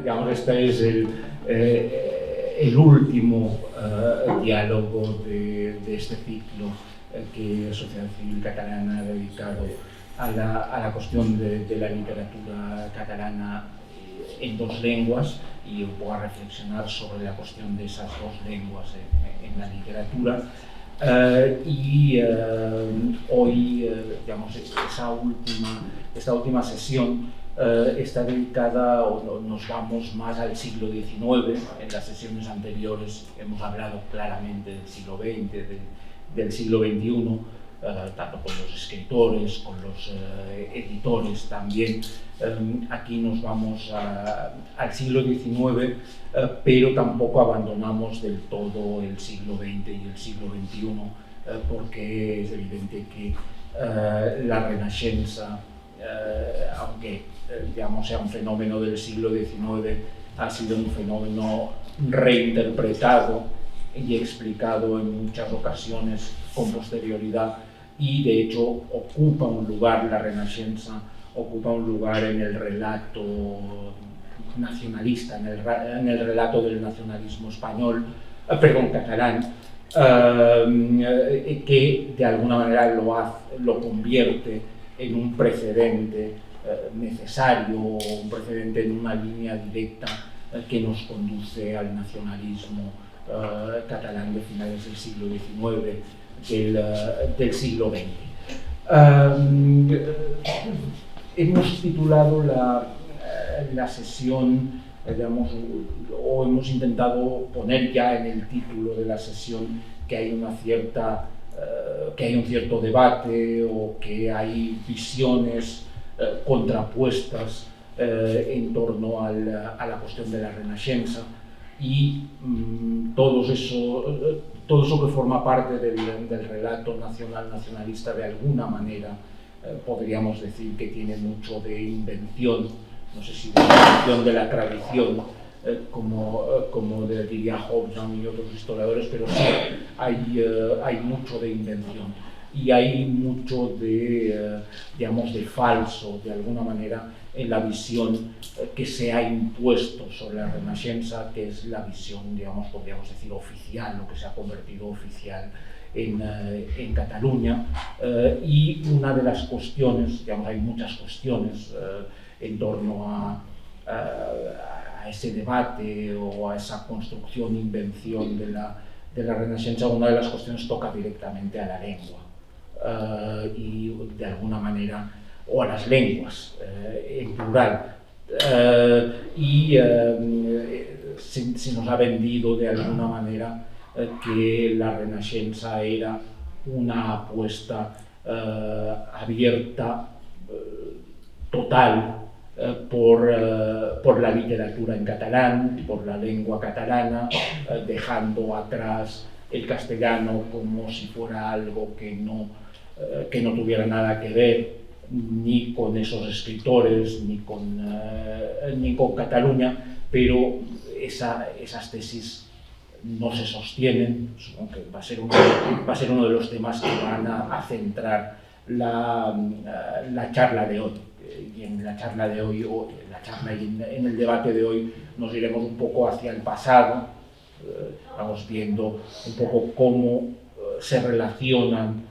digamos, este es el último diálogo de este ciclo que Sociedad Civil Catalana ha dedicado a la cuestión de la literatura catalana en dos lenguas, y voy a reflexionar sobre la cuestión de esas dos lenguas en la literatura. Hoy, digamos, esta última sesión está dedicada, o nos vamos más al siglo XIX. En las sesiones anteriores hemos hablado claramente del siglo XX, del siglo XXI, tanto con los escritores, con los editores también. Aquí nos vamos al siglo XIX, pero tampoco abandonamos del todo el siglo XX y el siglo XXI, porque es evidente que la Renascença, aunque digamos sea un fenómeno del siglo XIX, ha sido un fenómeno reinterpretado y explicado en muchas ocasiones con posterioridad, y de hecho ocupa un lugar, la Renascença ocupa un lugar en el relato nacionalista, en el relato del nacionalismo español, catalán, que de alguna manera lo convierte en un precedente necesario, un precedente en una línea directa que nos conduce al nacionalismo catalán de finales del siglo XIX, del siglo XX. Hemos titulado la sesión, digamos, o hemos intentado poner ya en el título de la sesión que hay un cierto debate, o que hay visiones contrapuestas en torno a la cuestión de la Renascença, y todo eso que forma parte del relato nacionalista, de alguna manera podríamos decir que tiene mucho de invención, no sé si de invención de la tradición, como diría Hobsbawm y otros historiadores, pero sí hay mucho de invención, y hay mucho digamos, de falso, de alguna manera, en la visión que se ha impuesto sobre la Renascença, que es la visión, digamos, podríamos decir, oficial, lo que se ha convertido oficial en Cataluña. Y una de las cuestiones, digamos, hay muchas cuestiones en torno a ese debate o a esa construcción, invención de la Renascença. Una de las cuestiones toca directamente a la lengua, y de alguna manera, o a las lenguas en plural, se nos ha vendido de alguna manera que la Renascença era una apuesta abierta, total, por la literatura en catalán, por la lengua catalana, dejando atrás el castellano como si fuera algo que no tuviera nada que ver ni con esos escritores, ni con Cataluña, pero esas tesis no se sostienen. Supongo que va a ser uno de los temas que van a centrar la charla de hoy. Y en la charla de hoy, o en la charla y en el debate de hoy, nos iremos un poco hacia el pasado. Vamos viendo un poco cómo se relacionan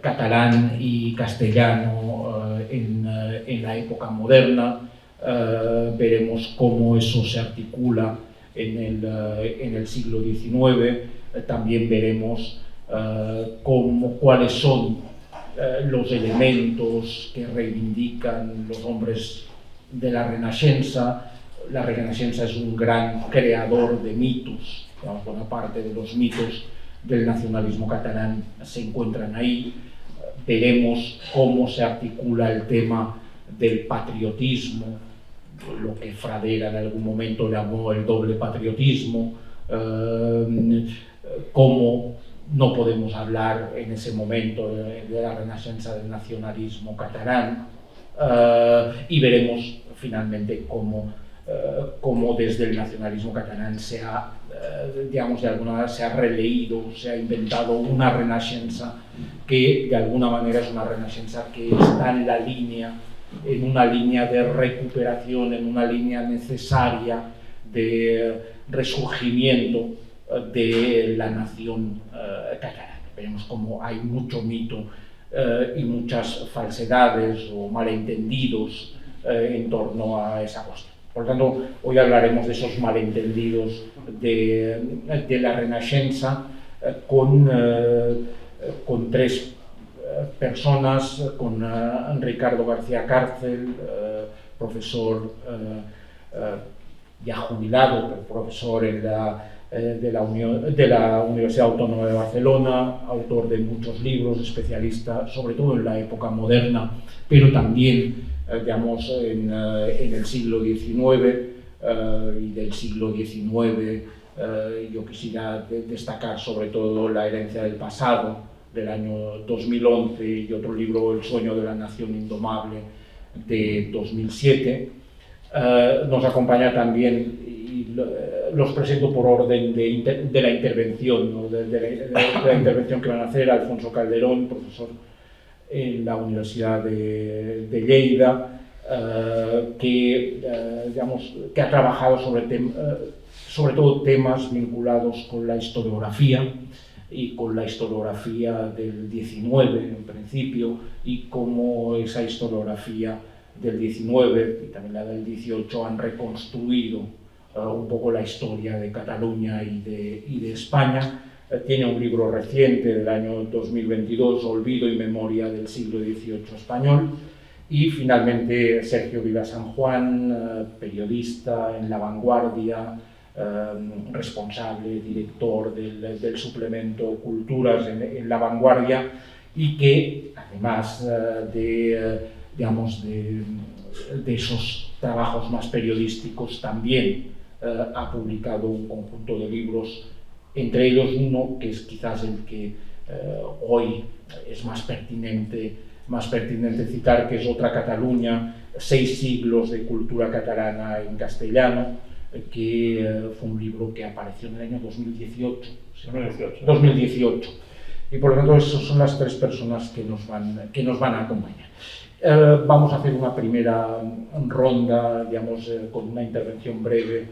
catalán y castellano en la época moderna. Veremos cómo eso se articula en el siglo XIX. También veremos cuáles son los elementos que reivindican los hombres de la Renascença. La Renascença es un gran creador de mitos. Buena parte de los mitos del nacionalismo catalán se encuentran ahí. Veremos cómo se articula el tema del patriotismo, lo que Fradera en algún momento llamó el doble patriotismo, cómo no podemos hablar en ese momento de la Renascença del nacionalismo catalán, y veremos finalmente cómo desde el nacionalismo catalán se ha, digamos, de alguna manera se ha releído, se ha inventado una Renascença que de alguna manera es una Renascença que está en la línea en una línea de recuperación, en una línea necesaria de resurgimiento de la nación catalana. Vemos como hay mucho mito y muchas falsedades o malentendidos en torno a esa cuestión. Por lo tanto, hoy hablaremos de esos malentendidos de la Renascença con tres personas, con Ricardo García Cárcel, profesor ya jubilado, pero profesor de la Universidad Autónoma de Barcelona, autor de muchos libros, especialista sobre todo en la época moderna, pero también digamos, en el siglo XIX y del siglo XIX. Yo quisiera destacar sobre todo La herencia del pasado, del año 2011, y otro libro, El sueño de la nación indomable, de 2007. Nos acompaña también, y los presento por orden de la intervención, ¿no? de la intervención que van a hacer, Alfonso Calderón, profesor en la Universidad de Lleida, que ha trabajado sobre todo temas vinculados con la historiografía y con la historiografía del XIX en principio, y cómo esa historiografía del XIX y también la del XVIII han reconstruido un poco la historia de Cataluña y de España. Tiene un libro reciente del año 2022, Olvido y memoria del siglo XVIII español. Y finalmente Sergio Vila San Juan, periodista en La Vanguardia, responsable, director del suplemento Culturas en La Vanguardia, y que además de esos trabajos más periodísticos también ha publicado un conjunto de libros, entre ellos uno que es quizás el que hoy es más pertinente citar, que es Otra Cataluña, 6 siglos de cultura catalana en castellano, que fue un libro que apareció en el año 2018. 2018. Y por lo tanto, esas son las 3 personas que nos van a acompañar. Vamos a hacer una primera ronda, digamos, con una intervención breve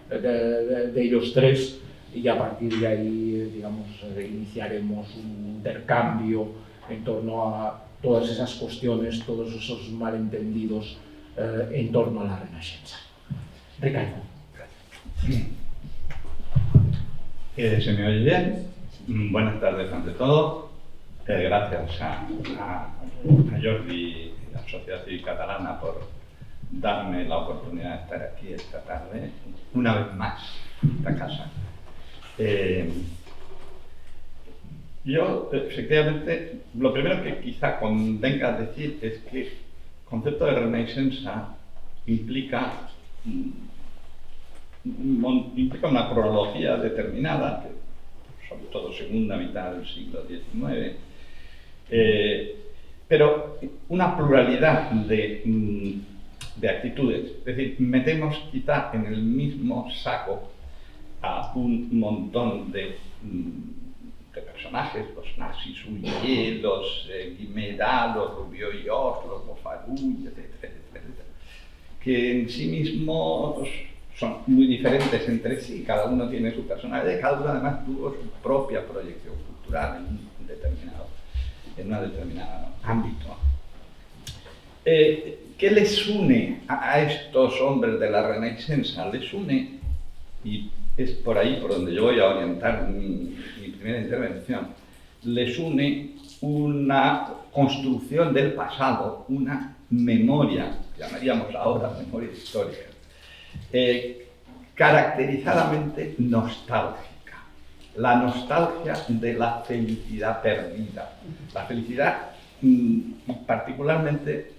de ellos 3, y a partir de ahí, digamos, iniciaremos un intercambio en torno a todas esas cuestiones, todos esos malentendidos en torno a la Renascença. Ricardo. ¿Se me oye bien? Buenas tardes ante todo. Gracias a Jordi y a la Sociedad Civil Catalana por darme la oportunidad de estar aquí esta tarde, una vez más, en esta casa. Yo, efectivamente, lo primero que quizá convenga decir es que el concepto de Renascença implica una cronología determinada, sobre todo segunda mitad del siglo XIX, pero una pluralidad de actitudes. Es decir, metemos quizá en el mismo saco a un montón de personajes, los nazis, Huillet, los Guimerá, los Rubió-Llors, los Bofarull, etcétera, que en sí mismos son muy diferentes entre sí, cada uno tiene su personalidad y cada uno además tuvo su propia proyección cultural en un determinado ámbito. ¿Qué les une a estos hombres de la Renascença? Les une, y es por ahí por donde yo voy a orientar mi primera intervención, les une una construcción del pasado, una memoria, llamaríamos ahora memoria histórica, caracterizadamente nostálgica. La nostalgia de la felicidad perdida. La felicidad, particularmente,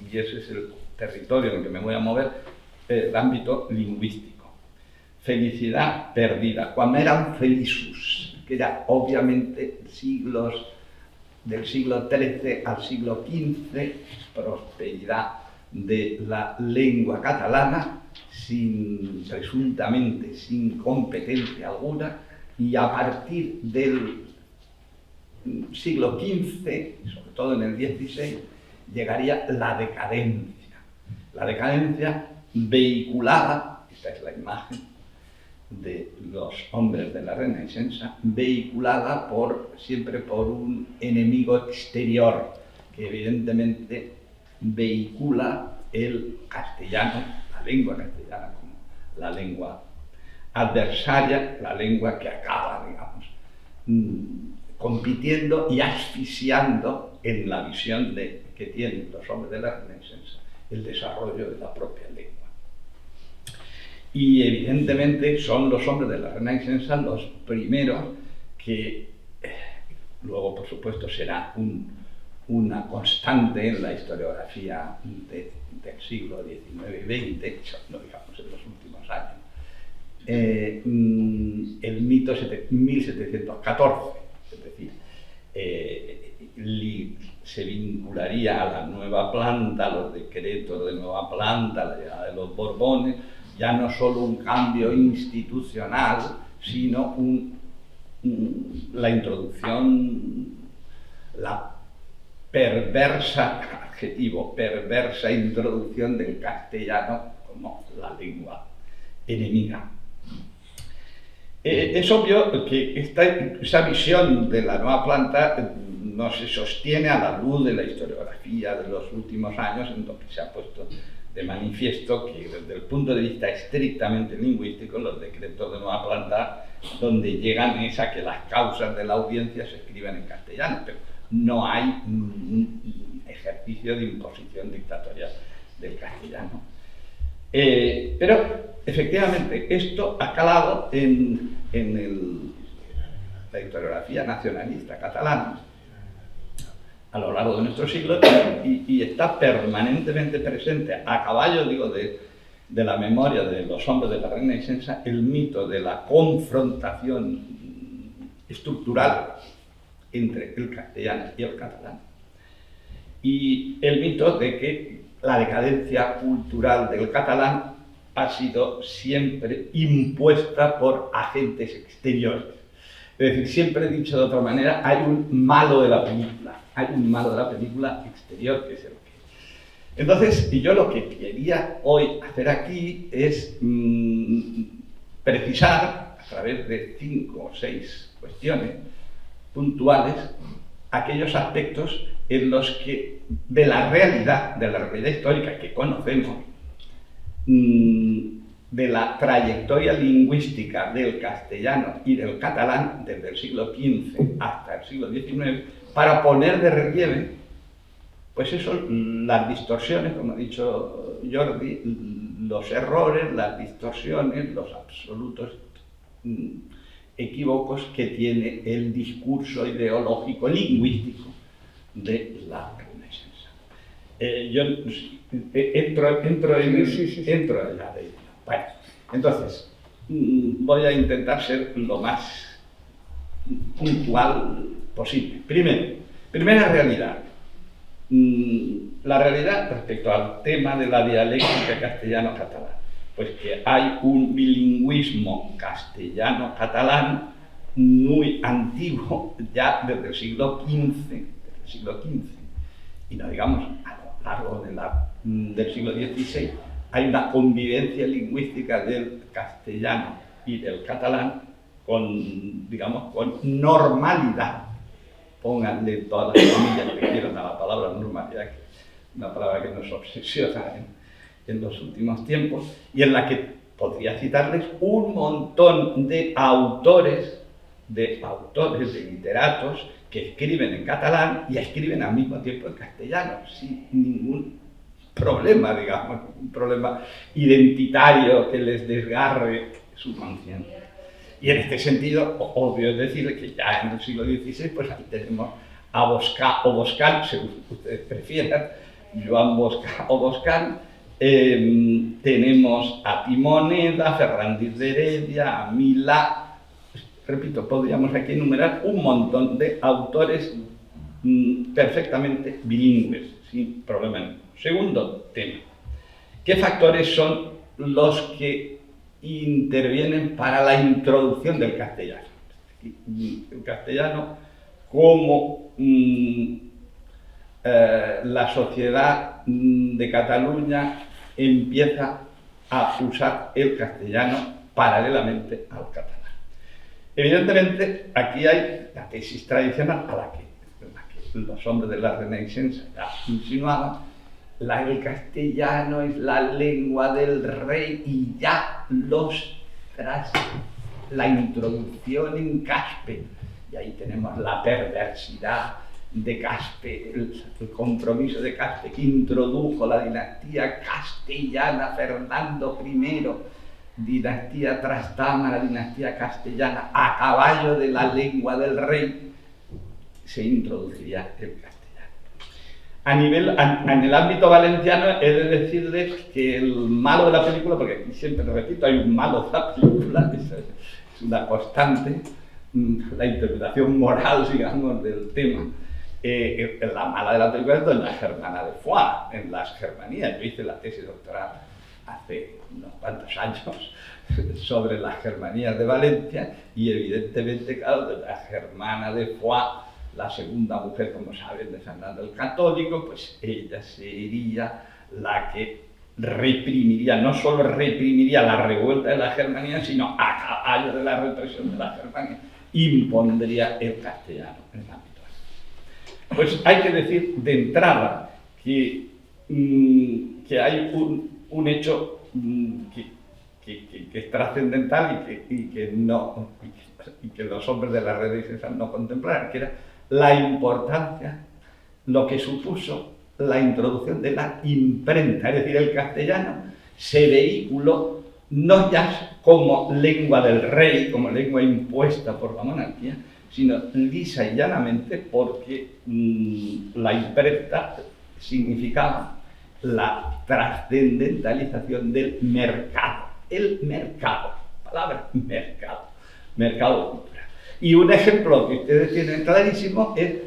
y ese es el territorio en el que me voy a mover, el ámbito lingüístico. Felicidad perdida. Cuando eran felizus, que era obviamente del siglo XIII al siglo XV, prosperidad de la lengua catalana, presuntamente sin competencia alguna, y a partir del siglo XV, y sobre todo en el XVI, llegaría la decadencia. La decadencia vehiculada, esta es la imagen de los hombres de la Renaissance, vehiculada siempre por un enemigo exterior, que evidentemente vehicula el castellano, la lengua castellana, como la lengua adversaria, la lengua que acaba, digamos, compitiendo y asfixiando en la visión que tienen los hombres de la Renaissance el desarrollo de la propia lengua. Y evidentemente son los hombres de la Renaissance los primeros que luego, por supuesto, será una constante en la historiografía del siglo XIX y XX, no digamos en los últimos años. El mito 1714, es decir, se vincularía a la nueva planta, a los decretos de nueva planta, a la llegada de los Borbones, ya no solo un cambio institucional, sino la introducción, la perversa introducción del castellano como la lengua enemiga. Es obvio que esa visión de la nueva planta no se sostiene a la luz de la historiografía de los últimos años, en donde se ha puesto de manifiesto que desde el punto de vista estrictamente lingüístico, los decretos de nueva planta, donde llegan es a que las causas de la audiencia se escriben en castellano, pero no hay un ejercicio de imposición dictatorial del castellano. Pero efectivamente esto ha calado en la historiografía nacionalista catalana a lo largo de nuestro siglo y está permanentemente presente, a caballo, digo, de la memoria de los hombres de la Renaissance, el mito de la confrontación estructural entre el castellano y el catalán, y el mito de que la decadencia cultural del catalán ha sido siempre impuesta por agentes exteriores. Es decir, siempre dicho de otra manera, hay un malo de la película, exterior que es el que. Entonces, yo lo que quería hoy hacer aquí es precisar, a través de 5 o 6 cuestiones puntuales, aquellos aspectos en los que de la realidad histórica que conocemos, de la trayectoria lingüística del castellano y del catalán desde el siglo XV hasta el siglo XIX, para poner de relieve, pues eso, las distorsiones, como ha dicho Jordi, los errores, las distorsiones, los absolutos equívocos que tiene el discurso ideológico lingüístico de la Renaissance. Yo entro en la de. Bueno, entonces, voy a intentar ser lo más puntual posible. Primera realidad. La realidad respecto al tema de la dialéctica castellano-catalán. Pues que hay un bilingüismo castellano-catalán muy antiguo, ya desde el siglo XV, y no digamos a lo largo del siglo XVI, hay una convivencia lingüística del castellano y del catalán con normalidad. Pónganle todas las comillas que quieran a la palabra normalidad, que es una palabra que nos obsesiona en los últimos tiempos, y en la que podría citarles un montón de autores, de literatos, que escriben en catalán y escriben al mismo tiempo en castellano, sin ningún problema, digamos, un problema identitario que les desgarre su conciencia. Y en este sentido, obvio es decir que ya en el siglo XVI, pues ahí tenemos a Boscan, según ustedes prefieran, Joan Bosca o Boscan, tenemos a Timoneda, a Fernández de Heredia, a Milá, repito, podríamos aquí enumerar un montón de autores perfectamente bilingües, sin problema ninguno. Segundo tema, ¿qué factores son los que intervienen para la introducción del castellano? El castellano como la sociedad de Cataluña empieza a usar el castellano paralelamente al catalán. Evidentemente, aquí hay la tesis tradicional a la que los hombres de la Renaissance ya insinuaban, el castellano es la lengua del rey y ya tras la introducción en Caspe, y ahí tenemos la perversidad de Caspe, el compromiso de Caspe que introdujo la dinastía castellana, Fernando I, dinastía Trastámara, la dinastía castellana, a caballo de la lengua del rey, se introduciría el castellano. En el ámbito valenciano he de decirles que el malo de la película, porque aquí siempre repito, hay un malo de la película, es una constante, la interpretación moral, digamos, del tema. La mala de la película es doña Germana de Foix, en las Germanías. Yo hice la tesis doctoral hace unos cuantos años sobre las Germanías de Valencia y evidentemente, claro, doña Germana de Foix, la segunda mujer, como saben, de Fernando el Católico, pues ella sería la que reprimiría, no solo reprimiría la revuelta de la Germanía, sino a caballo de la represión de la Germanía, impondría el castellano en el ámbito. Pues hay que decir de entrada que hay un hecho que es trascendental y que los hombres de la Renaissance no contemplaron, que era la importancia, lo que supuso la introducción de la imprenta, es decir, el castellano se vehiculó no ya como lengua del rey, como lengua impuesta por la monarquía, sino lisa y llanamente porque la imprenta significaba la trascendentalización del mercado. El mercado, palabra mercado cultural. Y un ejemplo que ustedes tienen clarísimo es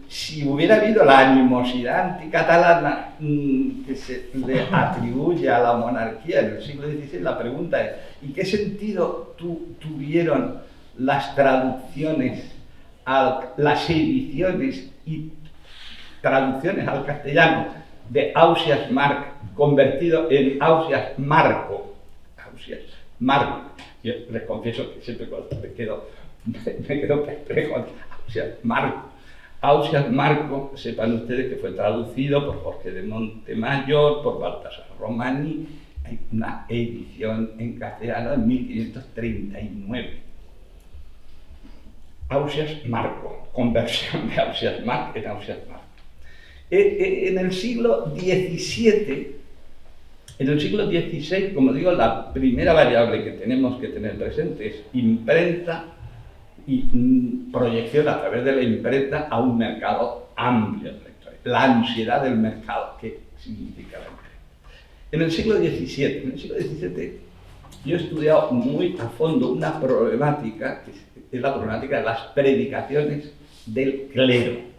si hubiera habido la animosidad anticatalana que se le atribuye a la monarquía en el siglo XVI, la pregunta es, ¿y qué sentido tuvieron las traducciones, las ediciones y traducciones al castellano de Ausias Marc convertido en Ausias Marco? Yo les confieso que siempre cuando me quedo perplejo. Ausias Marco, sepan ustedes que fue traducido por Jorge de Montemayor, por Baltasar Romani, hay una edición en castellano en 1539. Ausias Marco, conversión de Ausias Marc en Ausias Marco. En el siglo XVII, en el siglo XVI, como digo, la primera variable que tenemos que tener presente es imprenta y proyección a través de la imprenta a un mercado amplio de lectores. La ansiedad del mercado, ¿qué significa la imprenta? En el siglo XVII, yo he estudiado muy a fondo una problemática, que es la problemática de las predicaciones del clero.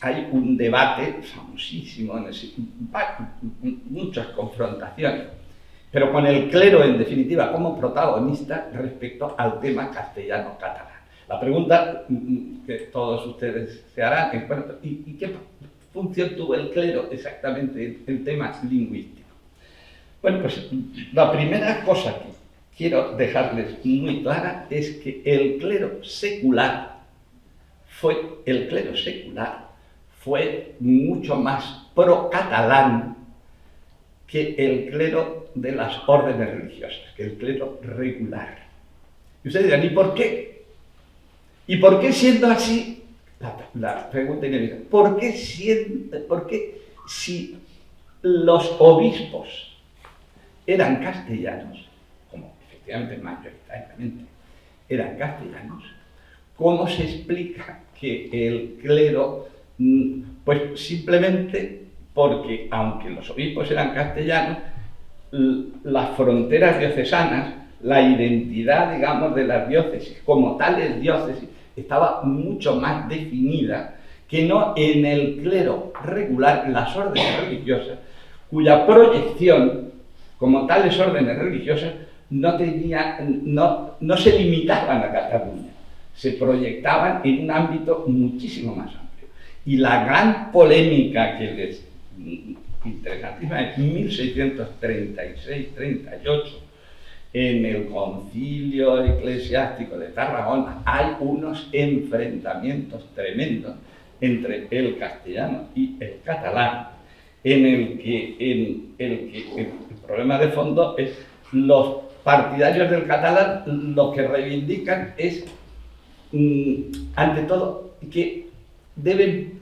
Hay un debate famosísimo, muchas confrontaciones, pero con el clero en definitiva como protagonista respecto al tema castellano-catalán. La pregunta que todos ustedes se harán es, bueno, ¿y qué función tuvo el clero exactamente en el tema lingüístico? Bueno, pues la primera cosa que quiero dejarles muy clara es que el clero secular fue mucho más pro-catalán que el clero de las órdenes religiosas, que el clero regular. Y ustedes dirán, ¿y por qué? ¿Y por qué siendo así? La pregunta inevitable, ¿por qué si los obispos eran castellanos, como efectivamente mayoritariamente eran castellanos, cómo se explica que el clero, pues simplemente porque, aunque los obispos eran castellanos, las fronteras diocesanas, la identidad, digamos, de las diócesis como tales diócesis estaba mucho más definida que no en el clero regular, las órdenes religiosas, cuya proyección como tales órdenes religiosas no se limitaban a Cataluña, se proyectaban en un ámbito muchísimo más amplio. Y la gran polémica que les interesantísima. En 1636-38, en el Concilio Eclesiástico de Tarragona, hay unos enfrentamientos tremendos entre el castellano y el catalán, en el que el problema de fondo es los partidarios del catalán lo que reivindican es, ante todo, que deben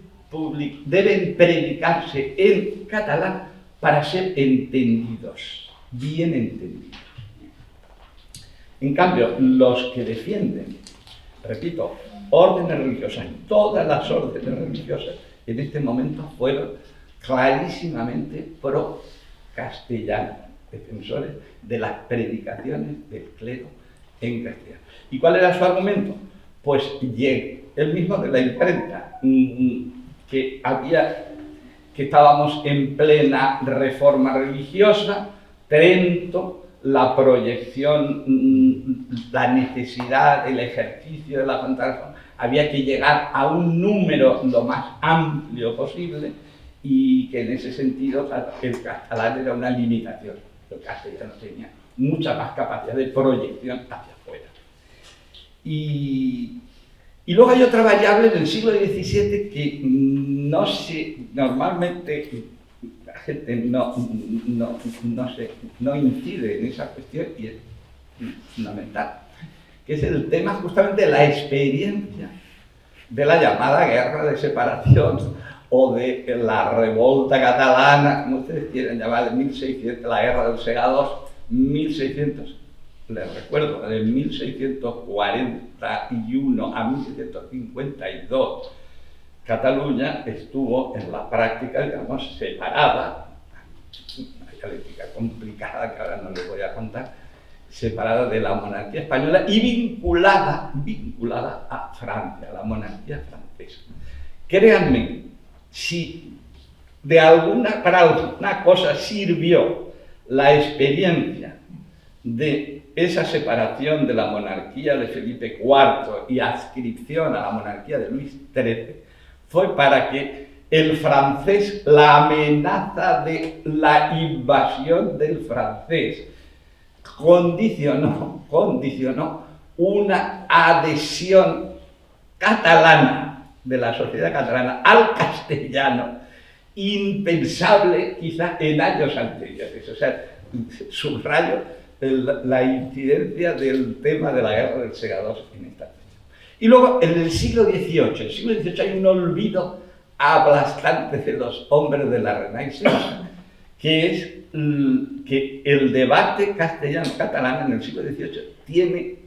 predicarse en catalán para ser entendidos, bien entendidos. En cambio, los que defienden, repito, órdenes religiosas, todas las órdenes religiosas en este momento fueron clarísimamente pro-castellanos, defensores de las predicaciones del clero en castellano. ¿Y cuál era su argumento? Pues el mismo de la imprenta, que estábamos en plena reforma religiosa, Trento, la proyección, la necesidad del ejercicio de la contrarreforma, había que llegar a un número lo más amplio posible, y que en ese sentido el catalán era una limitación. El castellano tenía mucha más capacidad de proyección hacia afuera. Y luego hay otra variable del siglo XVII que normalmente la gente no incide en esa cuestión, y es fundamental, que es el tema justamente de la experiencia de la llamada guerra de separación o de la revolta catalana, como ustedes quieran llamar, de 1600, la guerra del Segadors, 1600, les recuerdo, de 1641 a 1652, Cataluña estuvo en la práctica, digamos, separada, una dialéctica complicada que ahora no les voy a contar, separada de la monarquía española y vinculada a Francia, a la monarquía francesa. Créanme, si para alguna cosa sirvió la experiencia de esa separación de la monarquía de Felipe IV y adscripción a la monarquía de Luis XIII, fue para que el francés, la amenaza de la invasión del francés, condicionó una adhesión catalana de la sociedad catalana al castellano, impensable quizá en años anteriores. O sea, subrayo la incidencia del tema de la guerra del Segadors en esta cuestión. Y luego, en el siglo XVIII hay un olvido aplastante de los hombres de la Renaissance, que es que el debate castellano-catalán en el siglo XVIII tiene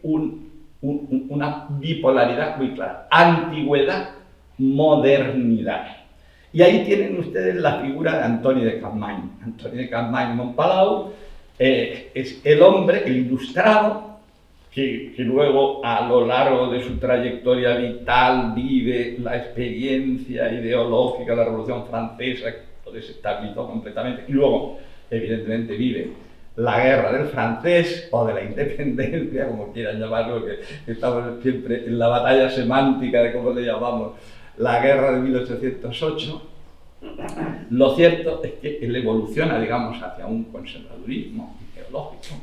una bipolaridad muy clara: antigüedad, modernidad. Y ahí tienen ustedes la figura de Antoni de Capmany. Antoni de Capmany Montpalau es el hombre, el ilustrado, que luego a lo largo de su trayectoria vital vive la experiencia ideológica de la Revolución Francesa, que lo desestabilizó completamente, y luego, evidentemente, vive la guerra del francés o de la independencia, como quieran llamarlo, que estamos siempre en la batalla semántica de cómo le llamamos, la guerra de 1808. Lo cierto es que él evoluciona, digamos, hacia un conservadurismo ideológico,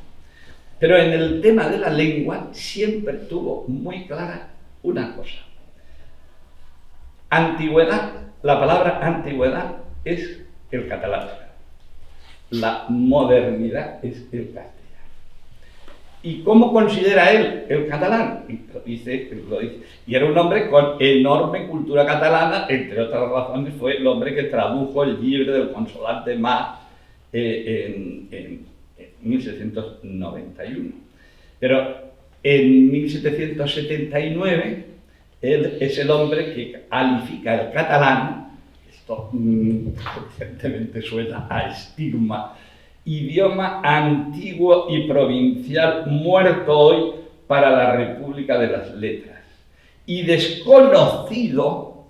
pero en el tema de la lengua siempre tuvo muy clara una cosa: antigüedad. La palabra antigüedad es el catalán, la modernidad es el castellano. ¿Y cómo considera él el catalán? Lo dice. Y era un hombre con enorme cultura catalana, entre otras razones fue el hombre que tradujo el libro del Consolat de Mar en 1691. Pero en 1779 él es el hombre que califica el catalán, esto evidentemente suena a estigma, idioma antiguo y provincial muerto hoy para la República de las Letras y desconocido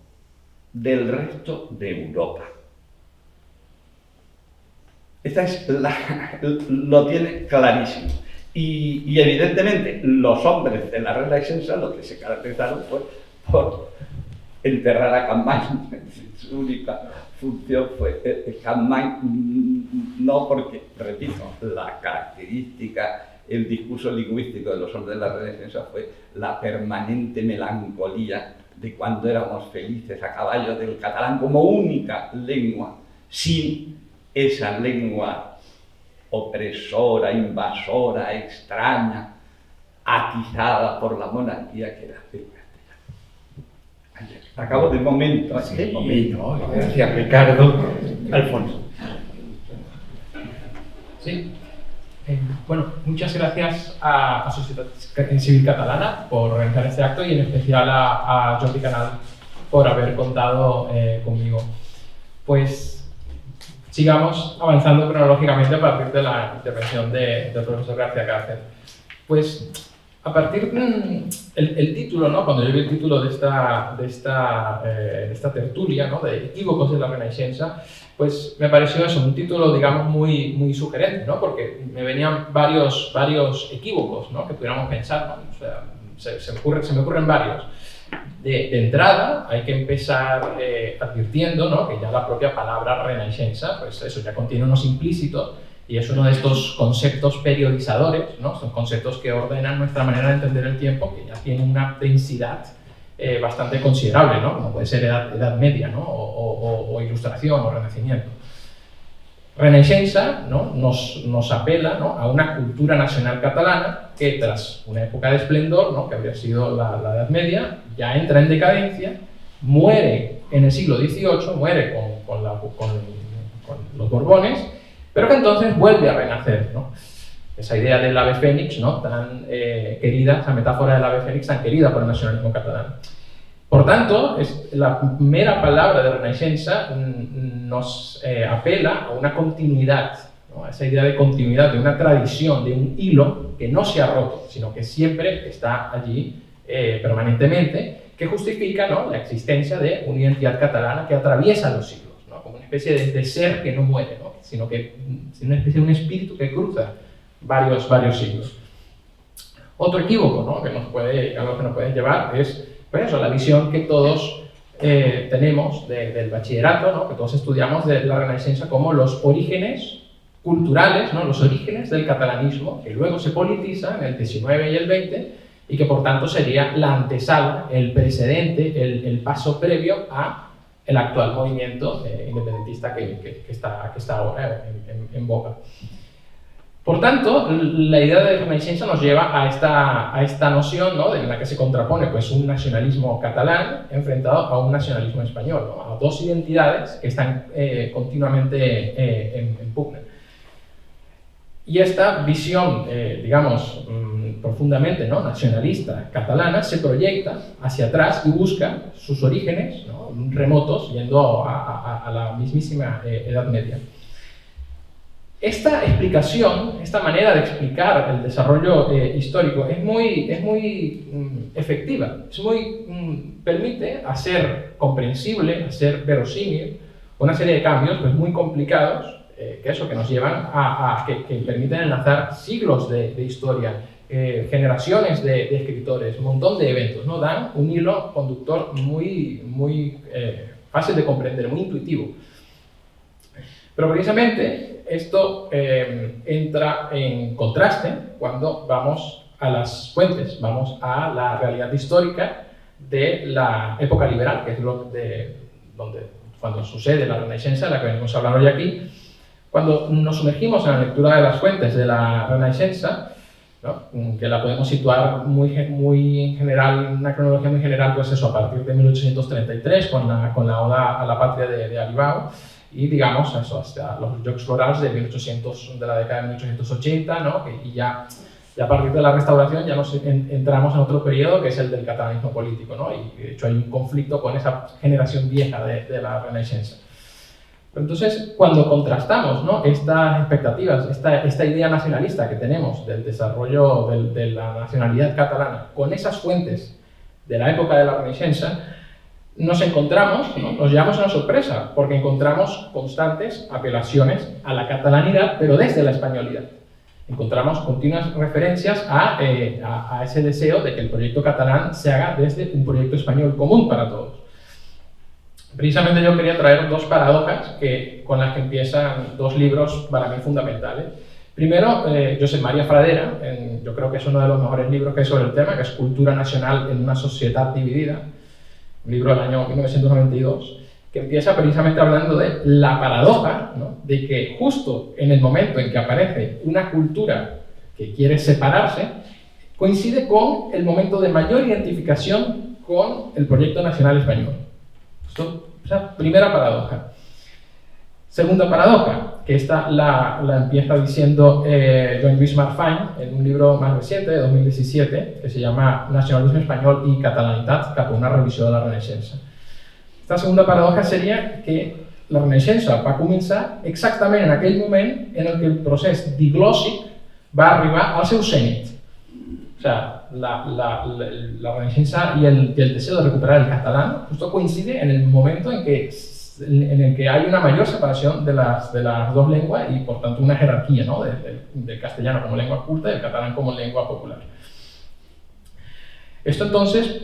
del resto de Europa. Esta es lo tiene clarísimo. Y evidentemente los hombres de la Renaissance lo que se caracterizaron fue por enterrar a Capmany, su única función fue jamás, no porque, repito, la característica, el discurso lingüístico de los hombres de la Renacencia fue la permanente melancolía de cuando éramos felices a caballo del catalán como única lengua, sin esa lengua opresora, invasora, extraña, atizada por la monarquía que era el castellano. Acabo de momento. Sí, momento. Gracias, Ricardo. Alfonso. Sí. Bueno, muchas gracias a Sociedad Civil Catalana por organizar este acto y en especial a Jordi Canal por haber contado conmigo. Pues sigamos avanzando cronológicamente a partir de la intervención del profesor García Cárcel. Pues a partir el título, ¿no? Cuando yo vi el título de esta tertulia, ¿no? De equívocos de la Renaixença, pues me pareció eso, un título, digamos, muy sugerente, ¿no? Porque me venían varios equívocos, ¿no? Que pudiéramos pensar, ¿no? O sea, se me ocurren varios. De entrada, hay que empezar advirtiendo, ¿no? Que ya la propia palabra Renaixença, pues eso, ya contiene unos implícitos y es uno de estos conceptos periodizadores, ¿no? Son conceptos que ordenan nuestra manera de entender el tiempo, que ya tienen una densidad bastante considerable, ¿no? Como puede ser edad media, ¿no? O ilustración o renacimiento. Renaixença, ¿no? nos apela, ¿no? A una cultura nacional catalana que tras una época de esplendor, ¿no? Que habría sido la Edad Media, ya entra en decadencia, muere en el siglo XVIII, muere con los Borbones, pero que entonces vuelve a renacer, ¿no? Esa idea del ave fénix, ¿no? Tan querida, esa metáfora del ave fénix tan querida por el nacionalismo catalán. Por tanto, la mera palabra de Renaixença nos apela a una continuidad, ¿no? A esa idea de continuidad, de una tradición, de un hilo que no se ha roto, sino que siempre está allí permanentemente, que justifica, ¿no? La existencia de una identidad catalana que atraviesa los siglos, ¿no? Como una especie de ser que no muere, ¿no? Sino que es una especie de un espíritu que cruza varios siglos. Otro equívoco, ¿no? que nos puede llevar es pues eso, la visión que todos tenemos del bachillerato, ¿no? Que todos estudiamos de la Renaixença como los orígenes culturales, ¿no? Los orígenes del catalanismo, que luego se politiza en el XIX y el XX y que por tanto sería la antesala, el precedente, el paso previo a el actual movimiento independentista que está ahora en boga. Por tanto, la idea de Renaixença nos lleva a esta noción, ¿no? En la que se contrapone pues, un nacionalismo catalán enfrentado a un nacionalismo español, ¿no? A dos identidades que están continuamente en pugna. Y esta visión, digamos, profundamente, ¿no? Nacionalista catalana se proyecta hacia atrás y busca sus orígenes, ¿no? Remotos, yendo a la mismísima Edad Media. Esta explicación, esta manera de explicar el desarrollo histórico es muy efectiva, permite hacer comprensible, hacer verosímil una serie de cambios pues, muy complicados que nos llevan que permiten enlazar siglos de historia, generaciones de escritores, un montón de eventos, ¿no? Dan un hilo conductor muy fácil de comprender, muy intuitivo. Pero precisamente esto entra en contraste cuando vamos a las fuentes, vamos a la realidad histórica de la época liberal, que es cuando sucede la Renaixença, de la que venimos a hablar hoy aquí. Cuando nos sumergimos en la lectura de las fuentes de la Renaixença, ¿no? Que la podemos situar muy general, una cronología muy general, pues eso, a partir de 1833, con la Oda a la Patria de Aribau, y digamos eso, hasta los Jocs Florals de la década de 1880, ¿no? Y ya a partir de la Restauración ya entramos en otro periodo que es el del catalanismo político, ¿no? Y de hecho hay un conflicto con esa generación vieja de la Renaixença. Pero entonces, cuando contrastamos, ¿no? Estas expectativas, esta idea nacionalista que tenemos del desarrollo de la nacionalidad catalana con esas fuentes de la época de la Renaixença, nos encontramos, ¿no? Nos llevamos a una sorpresa, porque encontramos constantes apelaciones a la catalanidad, pero desde la españolidad. Encontramos continuas referencias a ese deseo de que el proyecto catalán se haga desde un proyecto español común para todos. Precisamente yo quería traer dos paradojas con las que empiezan dos libros para mí fundamentales. Primero, Josep María Fradera, yo creo que es uno de los mejores libros que hay sobre el tema, que es Cultura Nacional en una sociedad dividida, un libro del año 1992, que empieza precisamente hablando de la paradoja, ¿no?, de que justo en el momento en que aparece una cultura que quiere separarse, coincide con el momento de mayor identificación con el proyecto nacional español. Esto, esa primera paradoja. Segunda paradoja, que esta la empieza diciendo Joan-Lluís Marfany en un libro más reciente, de 2017, que se llama Nacionalisme espanyol i catalanitat cap a una revisió de la Renaixença. Esta segunda paradoja seria que la Renaixença va començar exactament en aquell moment en el que el procés diglòssic va arribar al seu zenit. O sea, la Renaixença y el deseo de recuperar el catalán justo coincide en el momento en el que hay una mayor separación de las dos lenguas y por tanto una jerarquía, ¿no?, del castellano como lengua culta y el catalán como lengua popular. Esto entonces,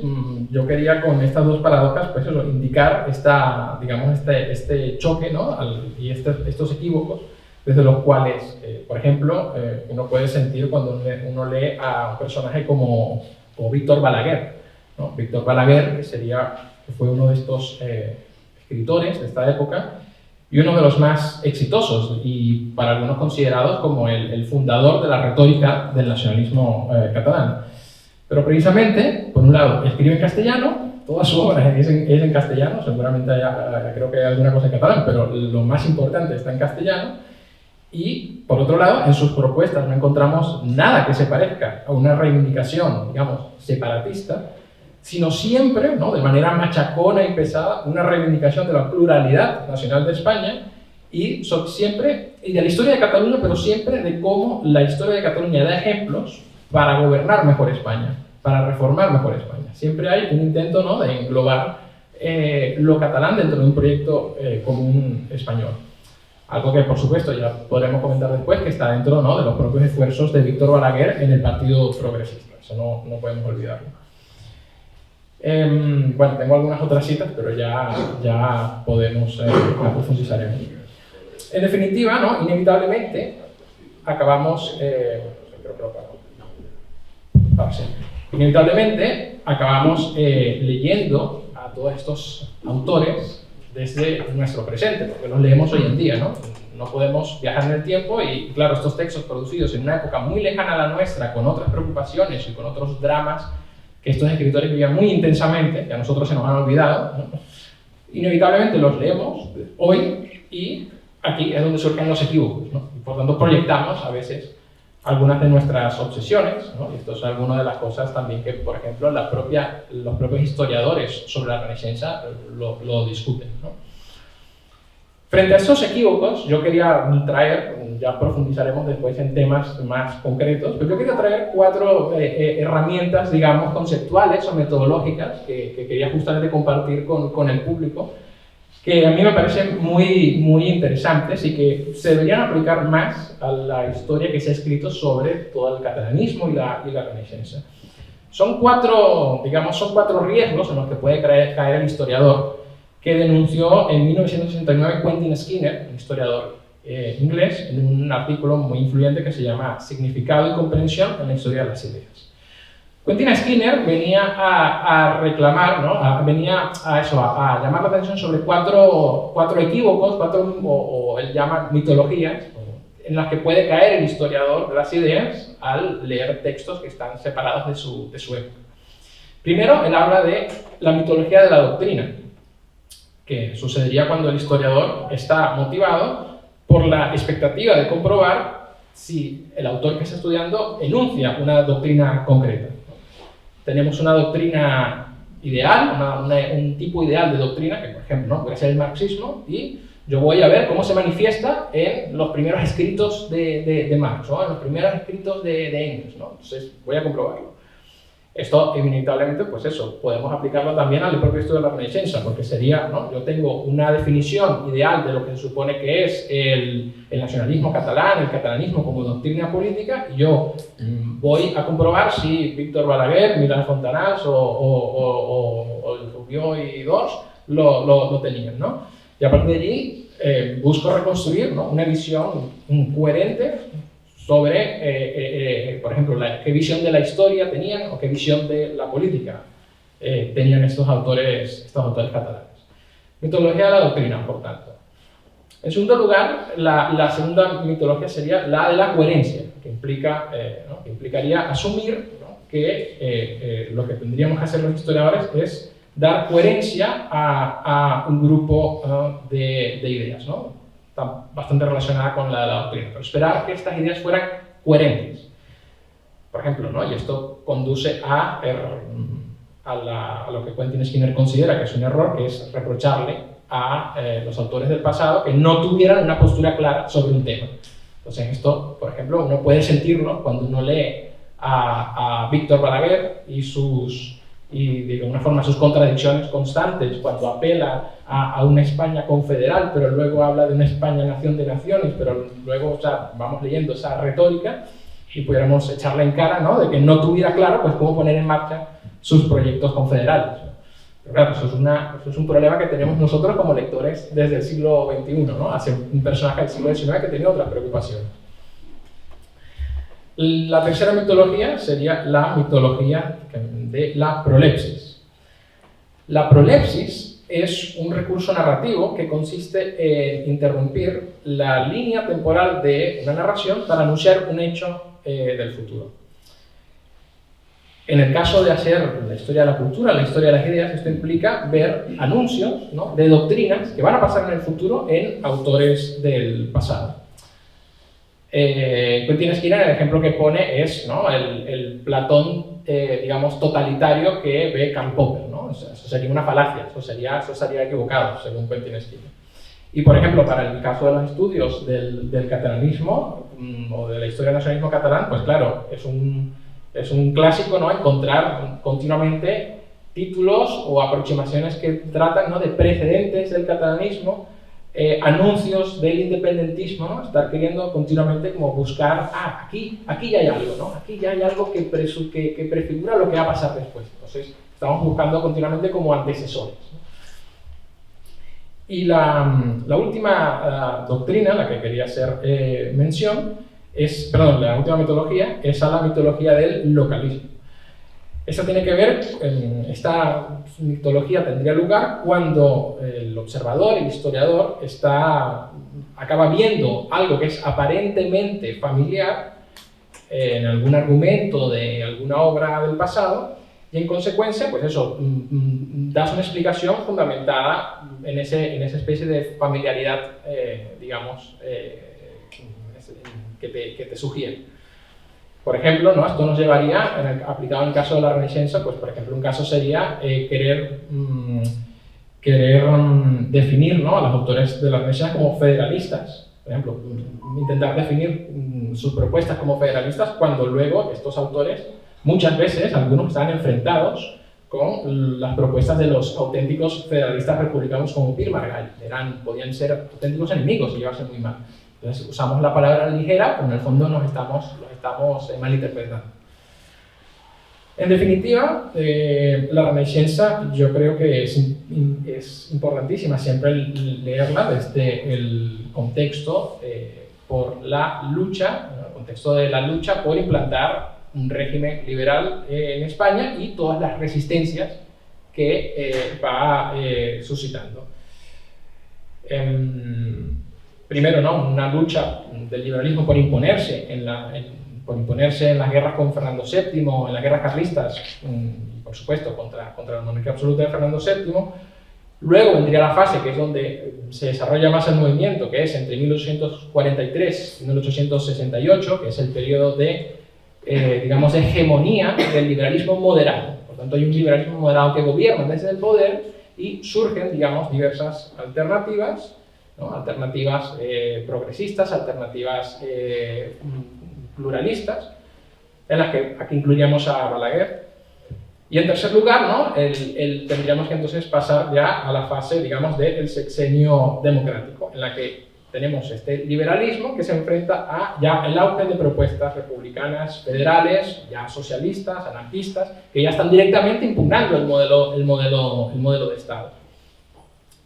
yo quería con estas dos paradojas pues eso, indicar este choque, ¿no?, y estos equívocos desde los cuales, por ejemplo, uno puede sentir cuando uno lee a un personaje como Víctor Balaguer, ¿no? Víctor Balaguer, que fue uno de estos escritores de esta época y uno de los más exitosos y para algunos considerados como el fundador de la retórica del nacionalismo catalán. Pero precisamente, por un lado, escribe en castellano, toda su obra es en castellano, seguramente creo que hay alguna cosa en catalán, pero lo más importante está en castellano. Y, por otro lado, en sus propuestas no encontramos nada que se parezca a una reivindicación, digamos, separatista, sino siempre, ¿no?, de manera machacona y pesada, una reivindicación de la pluralidad nacional de España y siempre, y de la historia de Cataluña, pero siempre de cómo la historia de Cataluña da ejemplos para gobernar mejor España, para reformar mejor España. Siempre hay un intento, ¿no?, de englobar lo catalán dentro de un proyecto común español. Algo que, por supuesto, ya podremos comentar después, que está dentro, ¿no?, de los propios esfuerzos de Víctor Balaguer en el Partido Progresista. Eso no podemos olvidarlo. Bueno, tengo algunas otras citas, pero ya podemos profundizar en ello. En definitiva, ¿no?, inevitablemente acabamos... Inevitablemente acabamos leyendo a todos estos autores desde nuestro presente, porque los leemos hoy en día, ¿no? No podemos viajar en el tiempo y, claro, estos textos producidos en una época muy lejana a la nuestra, con otras preocupaciones y con otros dramas que estos escritores vivían muy intensamente, que a nosotros se nos han olvidado, ¿no?, inevitablemente los leemos hoy y aquí es donde surgen los equívocos, ¿no? Y por tanto proyectamos a veces algunas de nuestras obsesiones, ¿no? Y esto es alguna de las cosas también que, por ejemplo, los propios historiadores sobre la Renaixença lo discuten, ¿no? Frente a estos equívocos, yo quería traer, ya profundizaremos después en temas más concretos, pero yo quería traer 4 herramientas, digamos, conceptuales o metodológicas que quería justamente compartir con el público, que a mí me parecen muy interesantes y que se deberían aplicar más a la historia que se ha escrito sobre todo el catalanismo y la Renaixença. Son 4 riesgos en los que puede caer el historiador que denunció en 1969 Quentin Skinner, un historiador inglés, en un artículo muy influyente que se llama Significado y comprensión en la historia de las ideas. Quentin Skinner venía a reclamar, ¿no?, venía a llamar la atención sobre 4 equívocos, o él llama mitologías, en las que puede caer el historiador de las ideas al leer textos que están separados de su época. Primero, él habla de la mitología de la doctrina, que sucedería cuando el historiador está motivado por la expectativa de comprobar si el autor que está estudiando enuncia una doctrina concreta. Tenemos una doctrina ideal, un tipo ideal de doctrina, que por ejemplo, ¿no?, puede ser el marxismo, y yo voy a ver cómo se manifiesta en los primeros escritos de Marx, ¿no?, en los primeros escritos de Engels, ¿no? Entonces voy a comprobarlo. Esto, inevitablemente, pues eso, podemos aplicarlo también al propio estudio de la Renaixença, porque sería, ¿no?, yo tengo una definición ideal de lo que se supone que es el nacionalismo catalán, el catalanismo como doctrina política, y yo voy a comprobar si Víctor Balaguer, Milán Fontanals o Rubió y Dors lo tenían, ¿no? Y a partir de allí busco reconstruir, ¿no?, una visión coherente sobre, por ejemplo, qué visión de la historia tenían o qué visión de la política tenían estos autores catalanes. Mitología de la doctrina, por tanto. En segundo lugar, la segunda mitología sería la de la coherencia, que implicaría asumir, ¿no?, que lo que tendríamos que hacer los historiadores es dar coherencia a un grupo de ideas, ¿no? Está bastante relacionada con la de la doctrina, pero esperar que estas ideas fueran coherentes. Por ejemplo, ¿no?, y esto conduce a lo que Quentin Skinner considera que es un error, que es reprocharle a los autores del pasado que no tuvieran una postura clara sobre un tema. Entonces esto, por ejemplo, uno puede sentirlo cuando uno lee a Víctor Balaguer y de alguna forma sus contradicciones constantes, cuando apela a una España confederal, pero luego habla de una España nación de naciones, pero luego, o sea, vamos leyendo esa retórica y pudiéramos echarle en cara, ¿no?, de que no tuviera claro pues cómo poner en marcha sus proyectos confederales. Pero claro, eso es un problema que tenemos nosotros como lectores desde el siglo XXI, ¿no?, hacia un personaje del siglo XIX que tenía otras preocupaciones. La tercera mitología sería la mitología de la prolepsis. La prolepsis es un recurso narrativo que consiste en interrumpir la línea temporal de una narración para anunciar un hecho del futuro. En el caso de hacer la historia de la cultura, la historia de las ideas, esto implica ver anuncios, ¿no?, de doctrinas que van a pasar en el futuro en autores del pasado. Quentin Skinner, el ejemplo que pone es, ¿no?, el Platón, digamos, totalitario que ve Karl Popper, ¿no? O sea, eso sería una falacia, eso estaría equivocado, según Quentin Skinner. Y, por ejemplo, para el caso de los estudios del catalanismo o de la historia del nacionalismo catalán, pues claro, es un clásico, ¿no?, encontrar continuamente títulos o aproximaciones que tratan, ¿no?, de precedentes del catalanismo, anuncios del independentismo, ¿no?, estar queriendo continuamente como buscar, aquí ya hay algo, ¿no?, aquí ya hay algo que prefigura lo que va a pasar después. Entonces, estamos buscando continuamente como antecesores, ¿no? Y la última doctrina, la que quería hacer mención, la última mitología es a la mitología del localismo. Esta tiene que ver, esta mitología tendría lugar cuando el observador, el historiador, acaba viendo algo que es aparentemente familiar en algún argumento de alguna obra del pasado y en consecuencia, pues eso, das una explicación fundamentada en esa especie de familiaridad, digamos, que te sugiere. Por ejemplo, ¿no?, esto nos llevaría, aplicado en el caso de la Renaixença, pues por ejemplo un caso sería querer definir, ¿no?, a los autores de la Renaixença como federalistas. Por ejemplo, intentar definir sus propuestas como federalistas cuando luego estos autores, muchas veces, algunos están enfrentados con las propuestas de los auténticos federalistas republicanos como Pir Margall. Podían ser auténticos enemigos y llevarse muy mal. Entonces usamos la palabra ligera, pero en el fondo los estamos malinterpretando. En definitiva, la Renaixença yo creo que es importantísima siempre leerla desde el contexto por la lucha, el contexto de la lucha por implantar un régimen liberal en España y todas las resistencias que va suscitando. Primero, ¿no?, una lucha del liberalismo por imponerse en las guerras con Fernando VII, en las guerras carlistas, por supuesto, contra la monarquía absoluta de Fernando VII. Luego vendría la fase que es donde se desarrolla más el movimiento, que es entre 1843 y 1868, que es el periodo de, digamos, hegemonía del liberalismo moderado. Por tanto, hay un liberalismo moderado que gobierna desde el poder y surgen, digamos, diversas alternativas, ¿no?, alternativas progresistas, alternativas pluralistas, en las que aquí incluiríamos a Balaguer. Y en tercer lugar, ¿no?, tendríamos que entonces pasar ya a la fase, digamos, del sexenio democrático, en la que tenemos este liberalismo que se enfrenta a ya el auge de propuestas republicanas, federales, ya socialistas, anarquistas, que ya están directamente impugnando el modelo de Estado.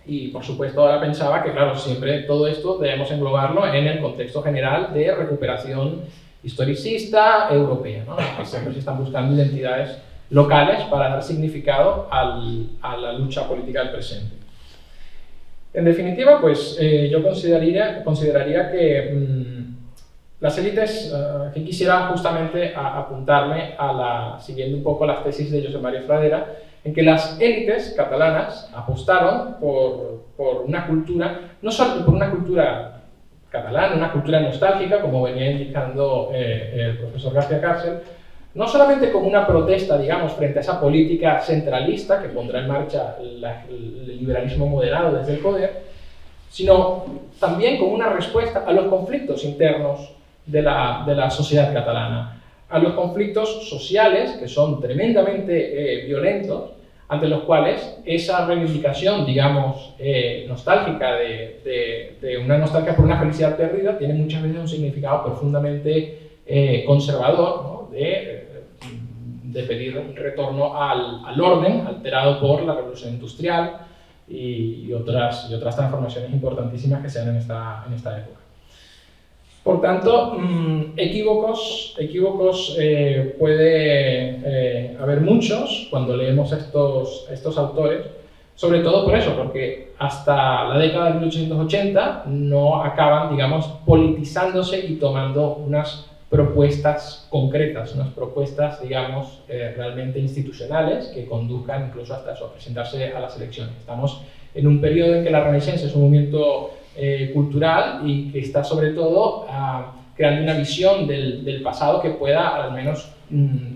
Y por supuesto ahora pensaba que, claro, siempre todo esto debemos englobarlo en el contexto general de recuperación historicista europea, ¿no? Que siempre se están buscando identidades locales para dar significado a la lucha política del presente. En definitiva, pues yo consideraría que las élites, que quisiera justamente apuntarme siguiendo un poco las tesis de Josep María Fradera, en que las élites catalanas apostaron por una cultura, no solo por una cultura catalana, una cultura nostálgica, como venía indicando el profesor García Cárcel, no solamente como una protesta, digamos, frente a esa política centralista que pondrá en marcha el liberalismo moderado desde el poder, sino también como una respuesta a los conflictos internos de la sociedad catalana, a los conflictos sociales que son tremendamente violentos, ante los cuales esa reivindicación, digamos, nostálgica de una nostalgia por una felicidad perdida tiene muchas veces un significado profundamente conservador, ¿no? de pedir un retorno al orden alterado por la revolución industrial y otras transformaciones importantísimas que se dan en esta época. Por tanto, equívocos puede haber muchos cuando leemos estos autores, sobre todo por eso, porque hasta la década de 1880 no acaban, digamos, politizándose y tomando unas propuestas concretas, unas propuestas, digamos, realmente institucionales que conduzcan incluso hasta eso, a presentarse a las elecciones. Estamos en un periodo en que la Renaissance es un movimiento cultural y que está sobre todo creando una visión del pasado que pueda al menos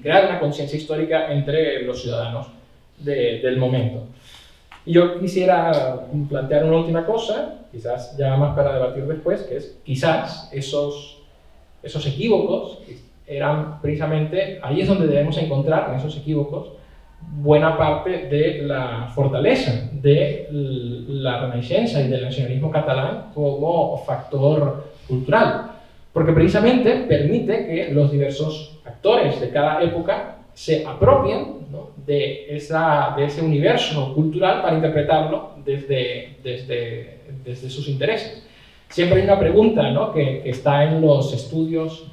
crear una conciencia histórica entre los ciudadanos del momento. Y yo quisiera plantear una última cosa, quizás ya más para debatir después, que es quizás esos equívocos eran precisamente, ahí es donde debemos encontrar en esos equívocos buena parte de la fortaleza de la Renaixença y del nacionalismo catalán como factor cultural, porque precisamente permite que los diversos actores de cada época se apropien, ¿no? de ese universo cultural para interpretarlo desde sus intereses. Siempre hay una pregunta, ¿no? que está en los estudios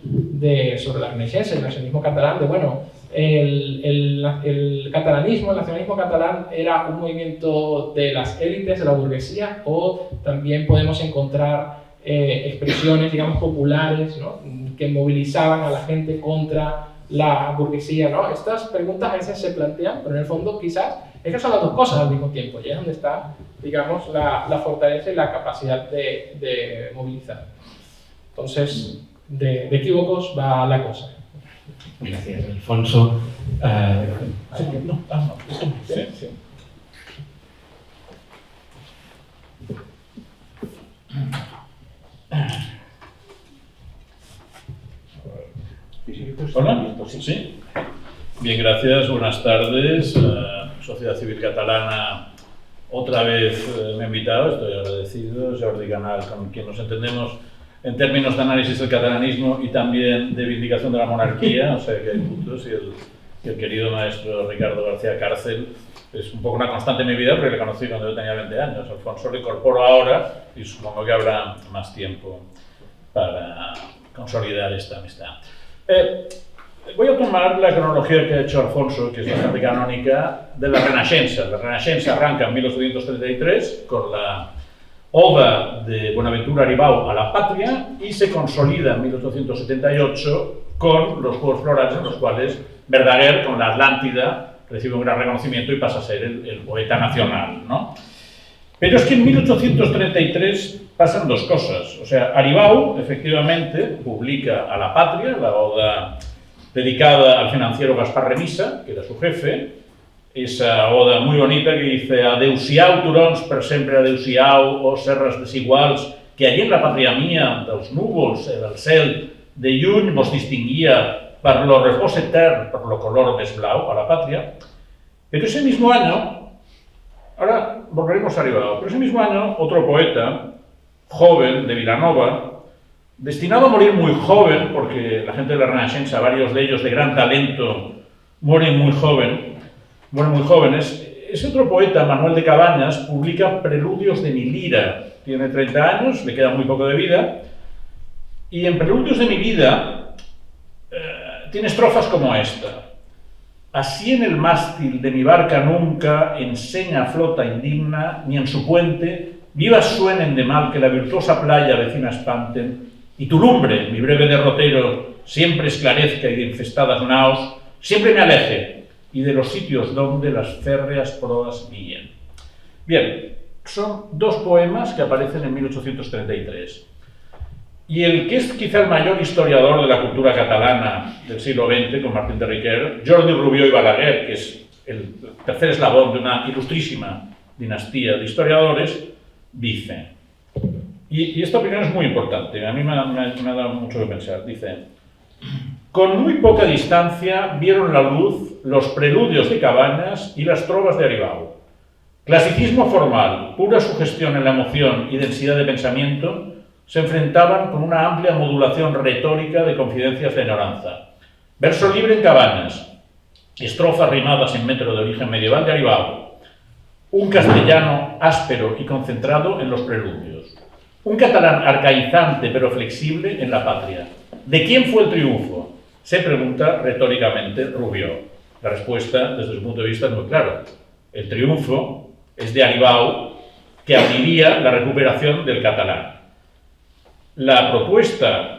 sobre la Renaixença y el nacionalismo catalán, de bueno, el catalanismo, el nacionalismo catalán era un movimiento de las élites, de la burguesía, o también podemos encontrar expresiones, digamos, populares, ¿no? que movilizaban a la gente contra la burguesía, ¿no? Estas preguntas a veces se plantean, pero en el fondo quizás es que son las dos cosas al mismo tiempo, y es donde está, digamos, la fortaleza y la capacidad de movilizar. Entonces, de equívocos va la cosa. Gracias, Alfonso. Sí. Hola, sí. Bien, gracias, buenas tardes. Sociedad Civil Catalana, otra vez me ha invitado, estoy agradecido. Jordi Canal, con quien nos entendemos en términos de análisis del catalanismo y también de vindicación de la monarquía, o sea que hay puntos, y el querido maestro Ricardo García Cárcel es un poco una constante en mi vida porque le conocí cuando yo tenía 20 años. Alfonso lo incorporo ahora y supongo que habrá más tiempo para consolidar esta amistad. Voy a tomar la cronología que ha hecho Alfonso, que es bastante canónica, de la Renaixença. La Renaixença arranca en 1833 con la Oda de Buenaventura Aribau a la patria y se consolida en 1878 con los Juegos Florals, en los cuales Verdaguer, con la Atlántida, recibe un gran reconocimiento y pasa a ser el poeta nacional, ¿no? Pero es que en 1833 pasan dos cosas. O sea, Aribau, efectivamente, publica a la patria, la oda dedicada al financiero Gaspar Remisa, que era su jefe, esa oda muy bonita que dice «Adeusiau, turons, per sempre adeusiau, o serres desiguals, que allí en la patria mía, dels núvols, del cel, de lluny vos distinguia per lo repòs etern, per lo color més blau, a la patria». Pero ese mismo año, ahora volveremos a Aribau, pero ese mismo año otro poeta, joven, de Vilanova, destinado a morir muy joven, porque la gente de la Renaixença, varios de ellos de gran talento, mueren muy jóvenes, ese otro poeta, Manuel de Cabañas, publica Preludios de mi lira. Tiene 30 años, le queda muy poco de vida. Y en Preludios de mi vida tiene estrofas como esta. Así en el mástil de mi barca nunca enseña flota indigna, ni en su puente vivas suenen de mal que la virtuosa playa vecina espanten, y tu lumbre, mi breve derrotero, siempre esclarezca y de infestadas naos, siempre me aleje, y de los sitios donde las férreas proas guíen. Bien, son dos poemas que aparecen en 1833. Y el que es quizá el mayor historiador de la cultura catalana del siglo XX, con Martín de Riquer, Jordi Rubió i Balaguer, que es el tercer eslabón de una ilustrísima dinastía de historiadores, dice, y esta opinión es muy importante, a mí me ha dado mucho que pensar, dice, con muy poca distancia vieron la luz los preludios de Cabañas y las trovas de Aribau. Clasicismo formal, pura sugestión en la emoción y densidad de pensamiento, se enfrentaban con una amplia modulación retórica de confidencias de Noranza. Verso libre en Cabañas, estrofas rimadas en metro de origen medieval de Aribau, un castellano áspero y concentrado en los preludios, un catalán arcaizante pero flexible en la patria. ¿De quién fue el triunfo? Se pregunta retóricamente Rubió. La respuesta, desde su punto de vista, es muy clara. El triunfo es de Aribau, que abriría la recuperación del catalán. La propuesta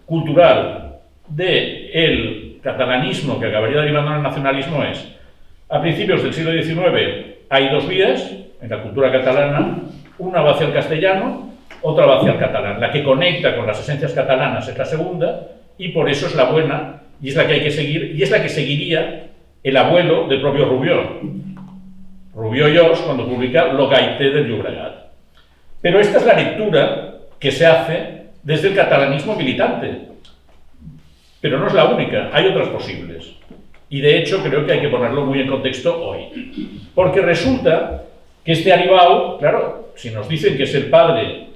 cultural del catalanismo que acabaría derivando en el nacionalismo es, a principios del siglo XIX hay dos vías en la cultura catalana, una va hacia el castellano, otra va hacia el catalán. La que conecta con las esencias catalanas es la segunda y por eso es la buena y es la que hay que seguir y es la que seguiría el abuelo del propio Rubió. Rubió Llos, cuando publica Lo Gaité del Llobregat. Pero esta es la lectura que se hace desde el catalanismo militante. Pero no es la única, hay otras posibles. Y de hecho creo que hay que ponerlo muy en contexto hoy. Porque resulta que este Aribau, claro, si nos dicen que es el padre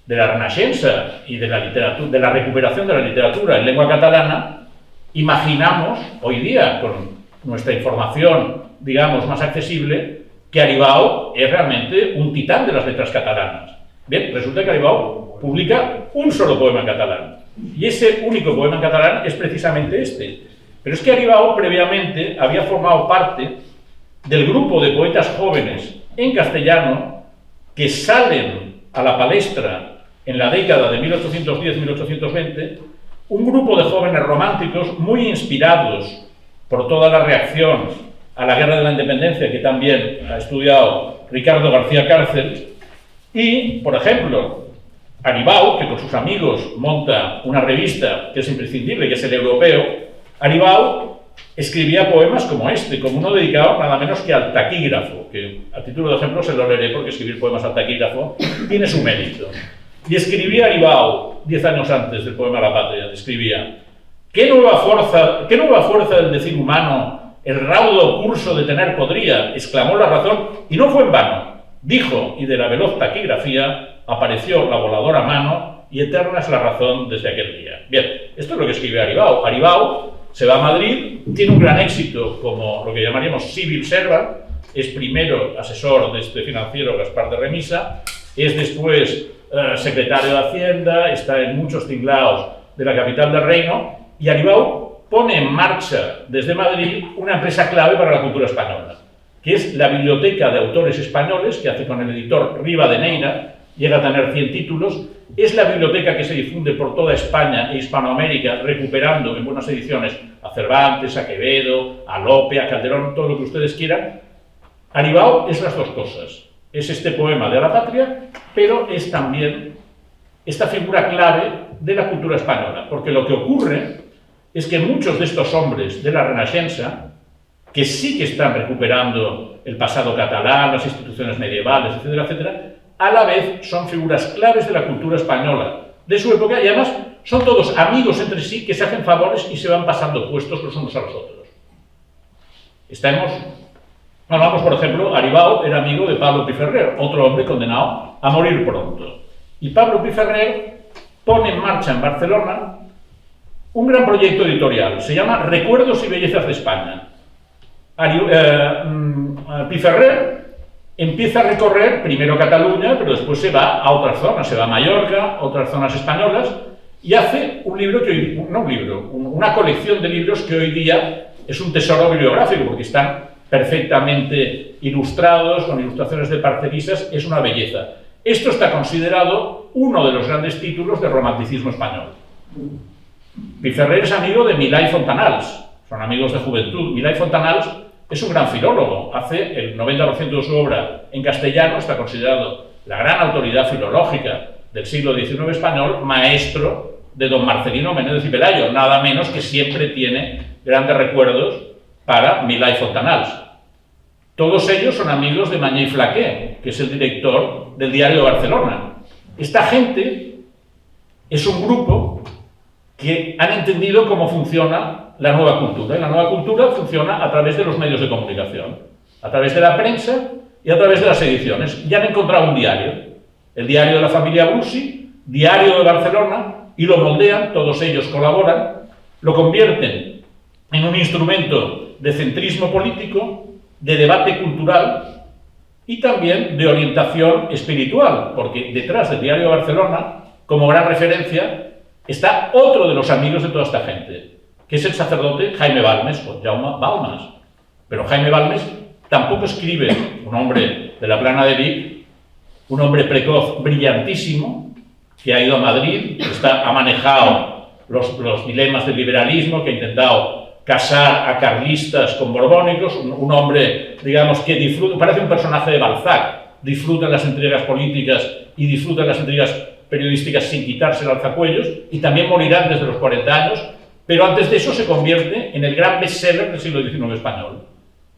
de la Renaixença y de la literatura, de la recuperación de la literatura en lengua catalana, imaginamos hoy día, con nuestra información, digamos, más accesible, que Aribau es realmente un titán de las letras catalanas. Bien, resulta que Aribau publica un solo poema en catalán. Y ese único poema en catalán es precisamente este. Pero es que Aribau previamente había formado parte del grupo de poetas jóvenes en castellano que salen a la palestra en la década de 1810-1820, un grupo de jóvenes románticos muy inspirados por toda la reacción a la Guerra de la Independencia que también ha estudiado Ricardo García Cárcel, y, por ejemplo, Aribau, que con sus amigos monta una revista que es imprescindible, que es El Europeo. Aribau escribía poemas como este, como uno dedicado nada menos que al taquígrafo, que a título de ejemplo se lo leeré porque escribir poemas al taquígrafo tiene su mérito. Y escribía Aribau, 10 años antes del poema La Patria, escribía: ¿Qué nueva fuerza del decir humano el raudo curso de tener podría? Exclamó la razón, y no fue en vano. Dijo, y de la veloz taquigrafía apareció la voladora mano, y eterna es la razón desde aquel día. Bien, esto es lo que escribe Aribau. Aribau se va a Madrid, tiene un gran éxito como lo que llamaríamos civil servant, es primero asesor de este financiero Gaspar de Remisa, es después secretario de Hacienda, está en muchos tinglaos de la capital del reino, y Aribau pone en marcha desde Madrid una empresa clave para la cultura española, que es la Biblioteca de Autores Españoles, que hace con el editor Rivadeneira, llega a tener 100 títulos, es la biblioteca que se difunde por toda España e Hispanoamérica, recuperando en buenas ediciones a Cervantes, a Quevedo, a Lope, a Calderón, todo lo que ustedes quieran. Aribau es las dos cosas. Es este poema de la patria, pero es también esta figura clave de la cultura española, porque lo que ocurre es que muchos de estos hombres de la Renaixença, que sí que están recuperando el pasado catalán, las instituciones medievales, etcétera, etcétera, a la vez son figuras claves de la cultura española de su época y además son todos amigos entre sí que se hacen favores y se van pasando puestos los unos a los otros. Hablamos, por ejemplo, Aribau era amigo de Pablo Piferrer, otro hombre condenado a morir pronto. Y Pablo Piferrer pone en marcha en Barcelona un gran proyecto editorial, se llama Recuerdos y Bellezas de España. Piferrer empieza a recorrer primero Cataluña, pero después se va a otras zonas, se va a Mallorca, otras zonas españolas, y hace un libro una colección de libros que hoy día es un tesoro bibliográfico, porque están perfectamente ilustrados, con ilustraciones de parceristas, es una belleza. Esto está considerado uno de los grandes títulos del romanticismo español. Piferrer es amigo de Milà y Fontanals, son amigos de juventud. Milà y Fontanals es un gran filólogo, hace el 90% de su obra en castellano, está considerado la gran autoridad filológica del siglo XIX español, maestro de don Marcelino Menéndez y Pelayo, nada menos, que siempre tiene grandes recuerdos para Milà y Fontanals. Todos ellos son amigos de Mañé y Flaqué, que es el director del Diario de Barcelona. Esta gente es un grupo que han entendido cómo funciona la nueva cultura. Y la nueva cultura funciona a través de los medios de comunicación, a través de la prensa y a través de las ediciones. Ya han encontrado un diario, el diario de la familia Brusi, Diario de Barcelona, y lo moldean, todos ellos colaboran, lo convierten en un instrumento de centrismo político, de debate cultural y también de orientación espiritual, porque detrás del Diario de Barcelona, como gran referencia, está otro de los amigos de toda esta gente, que es el sacerdote Jaime Balmes, o Jaume Balmes. Pero Jaime Balmes tampoco escribe, un hombre de la Plana de Vic, un hombre precoz, brillantísimo, que ha ido a Madrid, ha manejado los dilemas del liberalismo, que ha intentado casar a carlistas con borbónicos, un hombre, digamos, que disfruta, parece un personaje de Balzac, disfruta las intrigas políticas y disfruta las intrigas periodísticas sin quitarse el alzacuellos, y también morirá antes de los 40 años, pero antes de eso se convierte en el gran bestseller del siglo XIX español,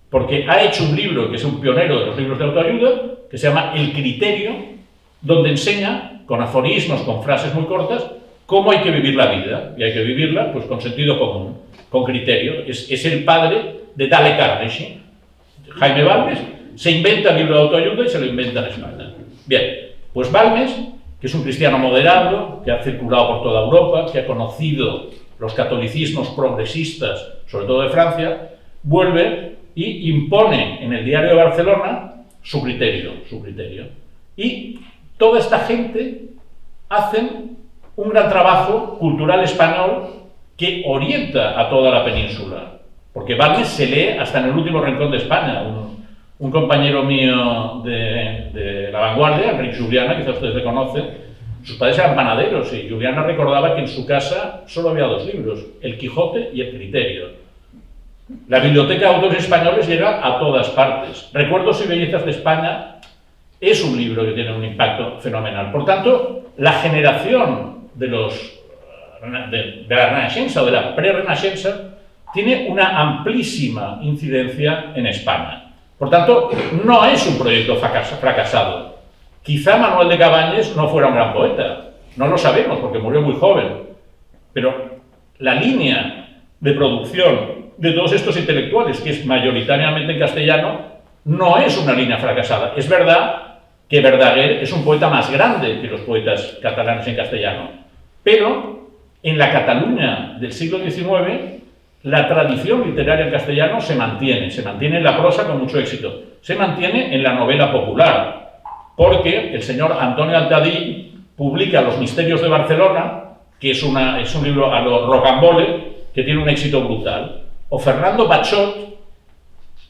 porque ha hecho un libro que es un pionero de los libros de autoayuda, que se llama El Criterio, donde enseña, con aforismos, con frases muy cortas, cómo hay que vivir la vida, y hay que vivirla pues con sentido común, con criterio. Es el padre de Dale Carnegie. Jaime Balmes se inventa el libro de autoayuda y se lo inventa en España. Bien, pues Balmes, que es un cristiano moderado, que ha circulado por toda Europa, que ha conocido los catolicismos progresistas, sobre todo de Francia, vuelve y impone en el Diario de Barcelona su criterio. Y toda esta gente hacen un gran trabajo cultural español que orienta a toda la península, porque Balmes se lee hasta en el último rincón de España. Un compañero mío de La Vanguardia, Enric Juliana, quizás ustedes le conocen, sus padres eran panaderos y Juliana recordaba que en su casa solo había dos libros, El Quijote y El Criterio. La Biblioteca de Autores Españoles llega a todas partes. Recuerdos y Bellezas de España es un libro que tiene un impacto fenomenal. Por tanto, la generación de la Renascença o de la pre-Renascença tiene una amplísima incidencia en España. Por tanto, no es un proyecto fracasado. Quizá Manuel de Cabañes no fuera un gran poeta, no lo sabemos porque murió muy joven, pero la línea de producción de todos estos intelectuales, que es mayoritariamente en castellano, no es una línea fracasada. Es verdad que Verdaguer es un poeta más grande que los poetas catalanes en castellano, pero en la Cataluña del siglo XIX la tradición literaria en castellano se mantiene en la prosa con mucho éxito, se mantiene en la novela popular, porque el señor Antonio Altadí publica Los Misterios de Barcelona, que es un libro a lo Rocambole, que tiene un éxito brutal, o Fernando Bachot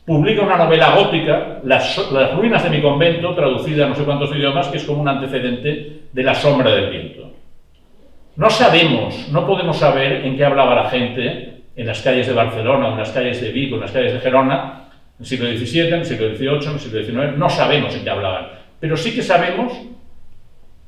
publica una novela gótica, Las ruinas de mi convento, traducida a no sé cuántos idiomas, que es como un antecedente de La sombra del viento. No sabemos, no podemos saber en qué hablaba la gente en las calles de Barcelona, en las calles de Vigo, en las calles de Gerona, en el siglo XVII, en el siglo XVIII, en el siglo XIX, no sabemos en qué hablaban, pero sí que sabemos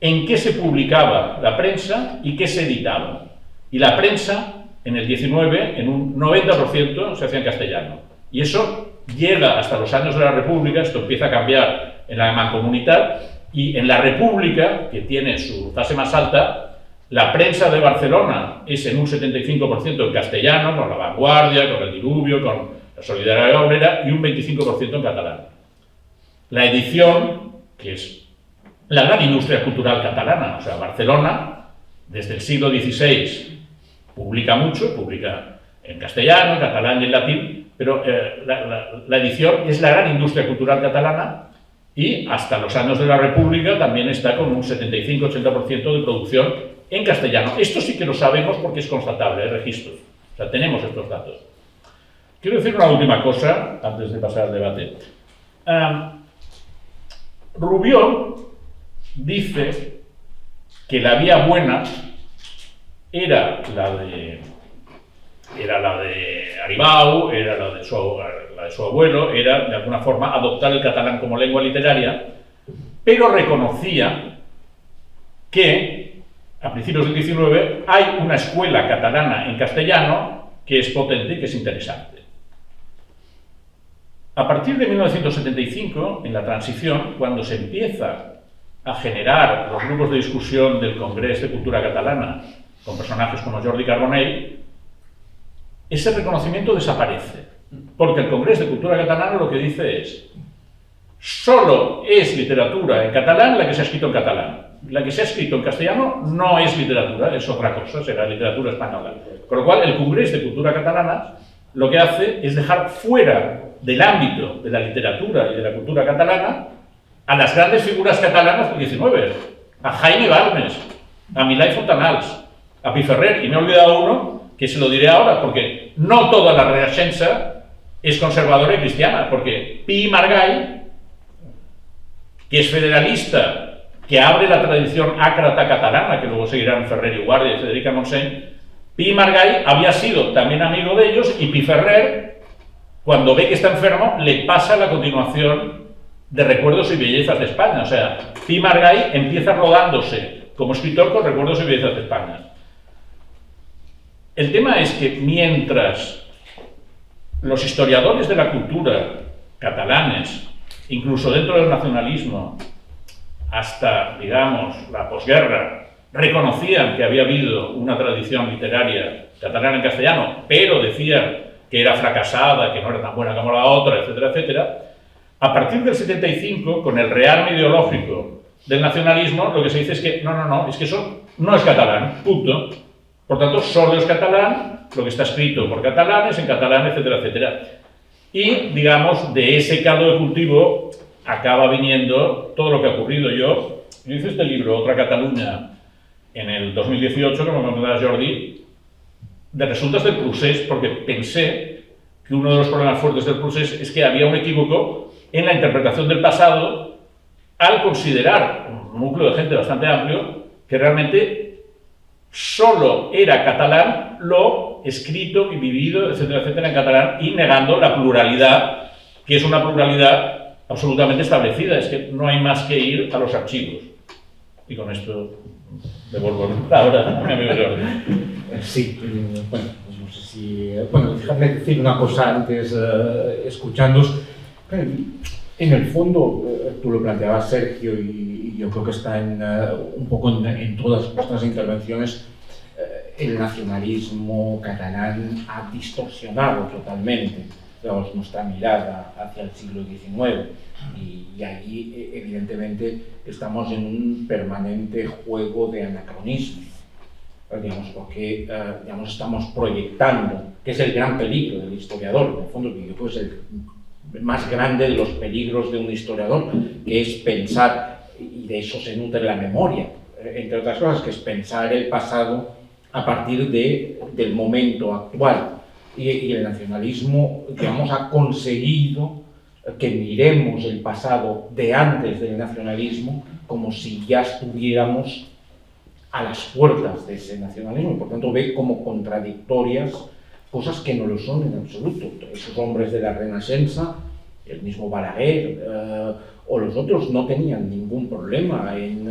en qué se publicaba la prensa y qué se editaba. Y la prensa, en el XIX, en un 90% se hacía en castellano. Y eso llega hasta los años de la República, esto empieza a cambiar en la Mancomunitat, y en la República, que tiene su fase más alta, la prensa de Barcelona es en un 75% en castellano, con La Vanguardia, con El Diluvio, con La Solidaridad Obrera, y un 25% en catalán. La edición, que es la gran industria cultural catalana, o sea, Barcelona, desde el siglo XVI publica mucho, publica en castellano, en catalán y en latín, pero la edición es la gran industria cultural catalana y hasta los años de la República también está con un 75-80% de producción en castellano. Esto sí que lo sabemos porque es constatable, hay registros, o sea, tenemos estos datos. Quiero decir una última cosa antes de pasar al debate. Rubió dice que la vía buena era la de Aribau, era la de su abuelo, era de alguna forma adoptar el catalán como lengua literaria, pero reconocía que a principios del XIX hay una escuela catalana en castellano que es potente y que es interesante. A partir de 1975, en la transición, cuando se empieza a generar los grupos de discusión del Congrés de Cultura Catalana con personajes como Jordi Carbonell, ese reconocimiento desaparece, porque el Congrés de Cultura Catalana lo que dice es: solo es literatura en catalán la que se ha escrito en catalán. La que se ha escrito en castellano no es literatura, es otra cosa, será literatura española. Con lo cual, el Congrés de Cultura Catalana lo que hace es dejar fuera del ámbito de la literatura y de la cultura catalana a las grandes figuras catalanas del XIX, a Jaime Balmes, a Milà i Fontanals, a Pi Ferrer, y me he olvidado uno que se lo diré ahora, porque no toda la Renaixença es conservadora y cristiana, porque Pi i Margall, que es federalista, que abre la tradición ácrata catalana, que luego seguirán Ferrer y Guardia y Federica Montseny, Pi i Margall había sido también amigo de ellos, y Pi Ferrer, cuando ve que está enfermo, le pasa la continuación de Recuerdos y Bellezas de España. O sea, Pi i Margall empieza rodándose como escritor con Recuerdos y Bellezas de España. El tema es que mientras los historiadores de la cultura catalanes, incluso dentro del nacionalismo, hasta, digamos, la posguerra, reconocían que había habido una tradición literaria catalana en castellano, pero decían que era fracasada, que no era tan buena como la otra, etcétera, etcétera, a partir del 75, con el rearme ideológico del nacionalismo, lo que se dice es que no, es que eso no es catalán, punto. Por tanto, solo es catalán, lo que está escrito por catalanes, en catalán, etcétera, etcétera. Y, digamos, de ese caldo de cultivo acaba viniendo todo lo que ha ocurrido. Yo hice este libro, Otra Cataluña, en el 2018, como me comentaba Jordi, de resultas del procés, porque pensé que uno de los problemas fuertes del procés es que había un equívoco en la interpretación del pasado al considerar un núcleo de gente bastante amplio que realmente solo era catalán lo escrito y vivido, etcétera, etcétera, en catalán, y negando la pluralidad, que es una pluralidad absolutamente establecida. Es que no hay más que ir a los archivos. Y con esto devuelvo la palabra a mi amigo Jordi. Sí, bueno, pues no sé si... Bueno, déjame decir una cosa antes, escuchándoos. En el fondo, tú lo planteabas, Sergio, y yo creo que está un poco en todas vuestras intervenciones, el nacionalismo catalán ha distorsionado totalmente, digamos, nuestra mirada hacia el siglo XIX. Y allí, evidentemente, estamos en un permanente juego de anacronismo. Digamos, porque digamos, estamos proyectando, que es el gran peligro del historiador, en el fondo, que yo creo que es el más grande de los peligros de un historiador, que es pensar, y de eso se nutre la memoria, entre otras cosas, que es pensar el pasado a partir del momento actual. Y el nacionalismo, digamos, ha conseguido que miremos el pasado de antes del nacionalismo como si ya estuviéramos a las puertas de ese nacionalismo, y por tanto ve como contradictorias cosas que no lo son en absoluto. Esos hombres de la Renaixença, el mismo Balaguer o los otros, no tenían ningún problema en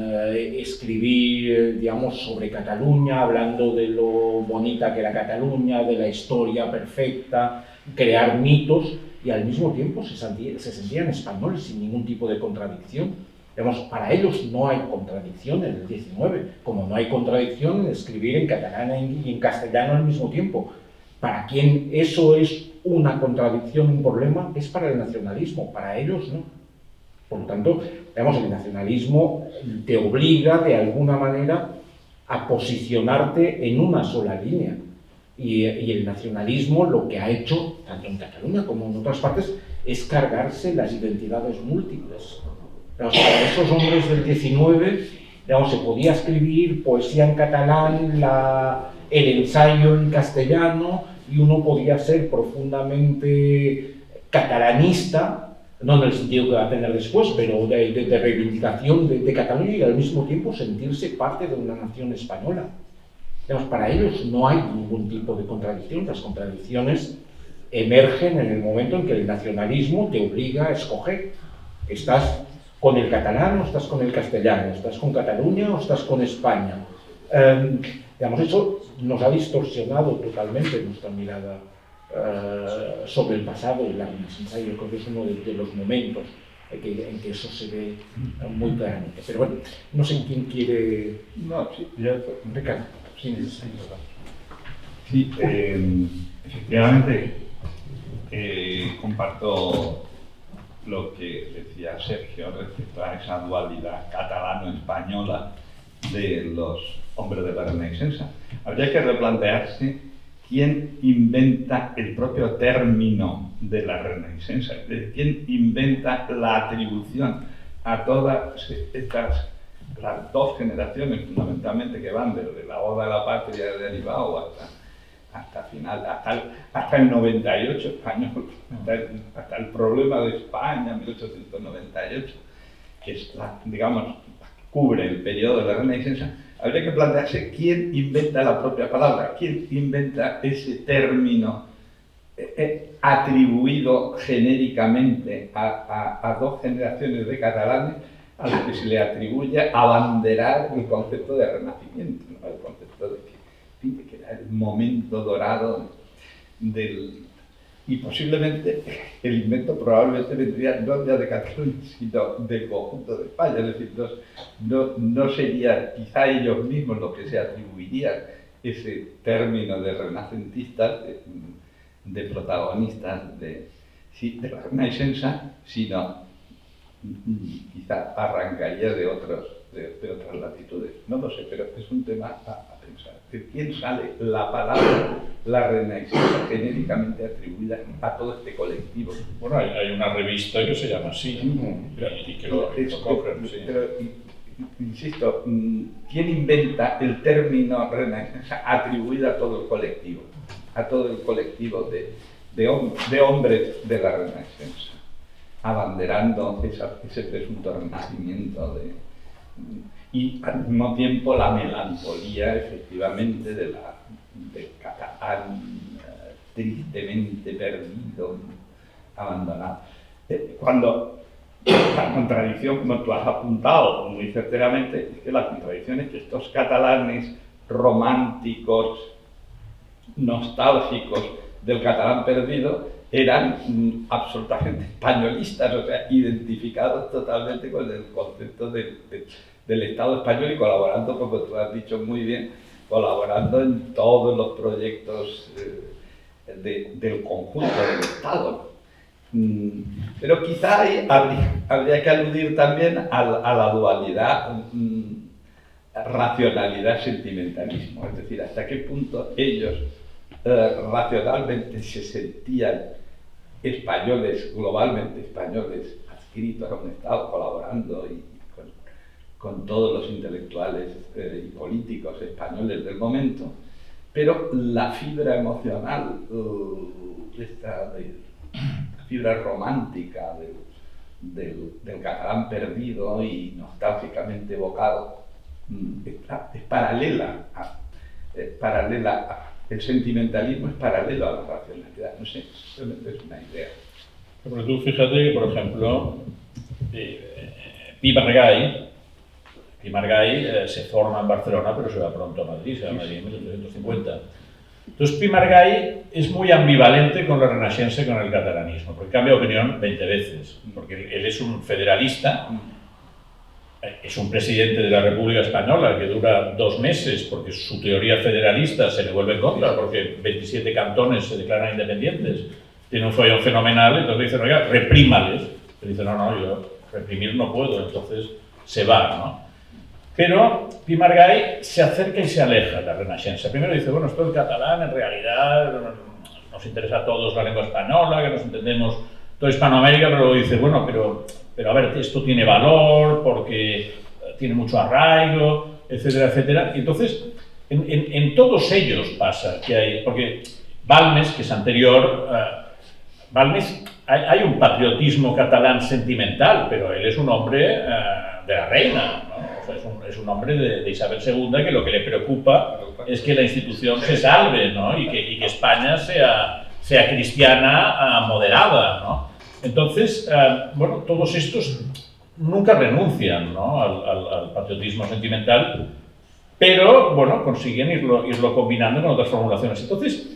escribir, digamos, sobre Cataluña, hablando de lo bonita que era Cataluña, de la historia perfecta, crear mitos, y al mismo tiempo se sentían españoles sin ningún tipo de contradicción. Digamos, para ellos no hay contradicción en el XIX, como no hay contradicción en escribir en catalán y en castellano al mismo tiempo. Para quien eso es una contradicción, un problema, es para el nacionalismo, para ellos no. Por lo tanto, digamos, el nacionalismo te obliga de alguna manera a posicionarte en una sola línea. Y el nacionalismo lo que ha hecho, tanto en Cataluña como en otras partes, es cargarse las identidades múltiples. Para esos hombres del 19, digamos, se podía escribir poesía en catalán, el ensayo en castellano, y uno podía ser profundamente catalanista, no en el sentido que va a tener después, pero de reivindicación de Cataluña, y al mismo tiempo sentirse parte de una nación española. Digamos, para ellos no hay ningún tipo de contradicción. Las contradicciones emergen en el momento en que el nacionalismo te obliga a escoger. ¿Estás con el catalán o estás con el castellano? ¿Estás con Cataluña o estás con España? Digamos, eso nos ha distorsionado totalmente nuestra mirada sobre el pasado y la Renacencia. Yo creo que es uno de los momentos en que eso se ve muy claramente. Pero bueno, no sé quién quiere... No, sí, yo... Ricardo. Sí, efectivamente, comparto lo que decía Sergio respecto a esa dualidad catalano-española de los hombres de la Renaixença. Habría que replantearse quién inventa el propio término de la Renaixença, es decir, quién inventa la atribución a todas estas, las dos generaciones fundamentalmente que van desde la Oda a la Patria de Aribau hasta final, hasta el 98 español, hasta el problema de España, 1898, que es digamos, cubre el periodo de la Renaixença. Habría que plantearse quién inventa la propia palabra, quién inventa ese término atribuido genéricamente a dos generaciones de catalanes, a los que se le atribuye abanderar el concepto de renacimiento, ¿no? El concepto de que era el momento dorado y posiblemente el invento probablemente vendría no ya de Cataluña, sino del conjunto de España. Es decir, no sería quizá ellos mismos los que se atribuirían ese término de renacentistas, de protagonistas de la Renaixença, sino quizá arrancaría de otras latitudes. No lo sé, pero es un tema a pensar. ¿De quién sale la palabra, la Renaixença, genéricamente atribuida a todo este colectivo? Bueno, hay una revista que se llama así, y que lo cogen, sí. Pero, insisto, ¿quién inventa el término Renaixença atribuido a todo el colectivo? A todo el colectivo de hombres de la Renaixença, abanderando ese presunto renacimiento y al mismo tiempo la melancolía efectivamente del catalán tristemente perdido, abandonado. Cuando la contradicción, como tú has apuntado muy certeramente, es que la contradicción es que estos catalanes románticos, nostálgicos del catalán perdido, eran absolutamente españolistas, o sea, identificados totalmente con el concepto del Estado español y colaborando, como tú has dicho muy bien, colaborando en todos los proyectos del conjunto del Estado. Pero quizá habría que aludir también a la dualidad racionalidad-sentimentalismo, es decir, hasta qué punto ellos racionalmente se sentían españoles, globalmente españoles, adscritos a un Estado, colaborando y con todos los intelectuales y políticos españoles del momento, pero la fibra emocional, la fibra romántica del catalán perdido y nostálgicamente evocado, es paralela el sentimentalismo es paralelo a la racionalidad. No sé, simplemente es una idea. Pero tú fíjate que, por ejemplo, Pi Margall se forma en Barcelona, pero se va pronto a Madrid, se va a Madrid en 1850. Entonces, Pi Margall es muy ambivalente con la Renaixença y con el catalanismo, porque cambia de opinión 20 veces, porque él es un federalista, es un presidente de la República Española que dura 2 meses porque su teoría federalista se le vuelve en contra, porque 27 cantones se declaran independientes, tiene un follón fenomenal, entonces le dicen, oiga, reprímales. Le dice, no, yo reprimir no puedo, entonces se va, ¿no? Pero Pi Margall se acerca y se aleja de la Renaixença. Primero dice, bueno, esto del catalán en realidad nos interesa a todos la lengua española, que nos entendemos toda Hispanoamérica, pero luego dice, bueno, pero a ver, esto tiene valor porque tiene mucho arraigo, etcétera, etcétera. Y entonces, en todos ellos pasa que hay, porque Balmes, que es anterior, Balmes, hay un patriotismo catalán sentimental, pero él es un hombre de la reina, ¿no? O sea, es un hombre de Isabel II, que lo que le preocupa es que la institución se salve, ¿no? y que España sea cristiana moderada, ¿no? Entonces, bueno, todos estos nunca renuncian, ¿no? al patriotismo sentimental, pero bueno, consiguen irlo combinando con otras formulaciones. Entonces,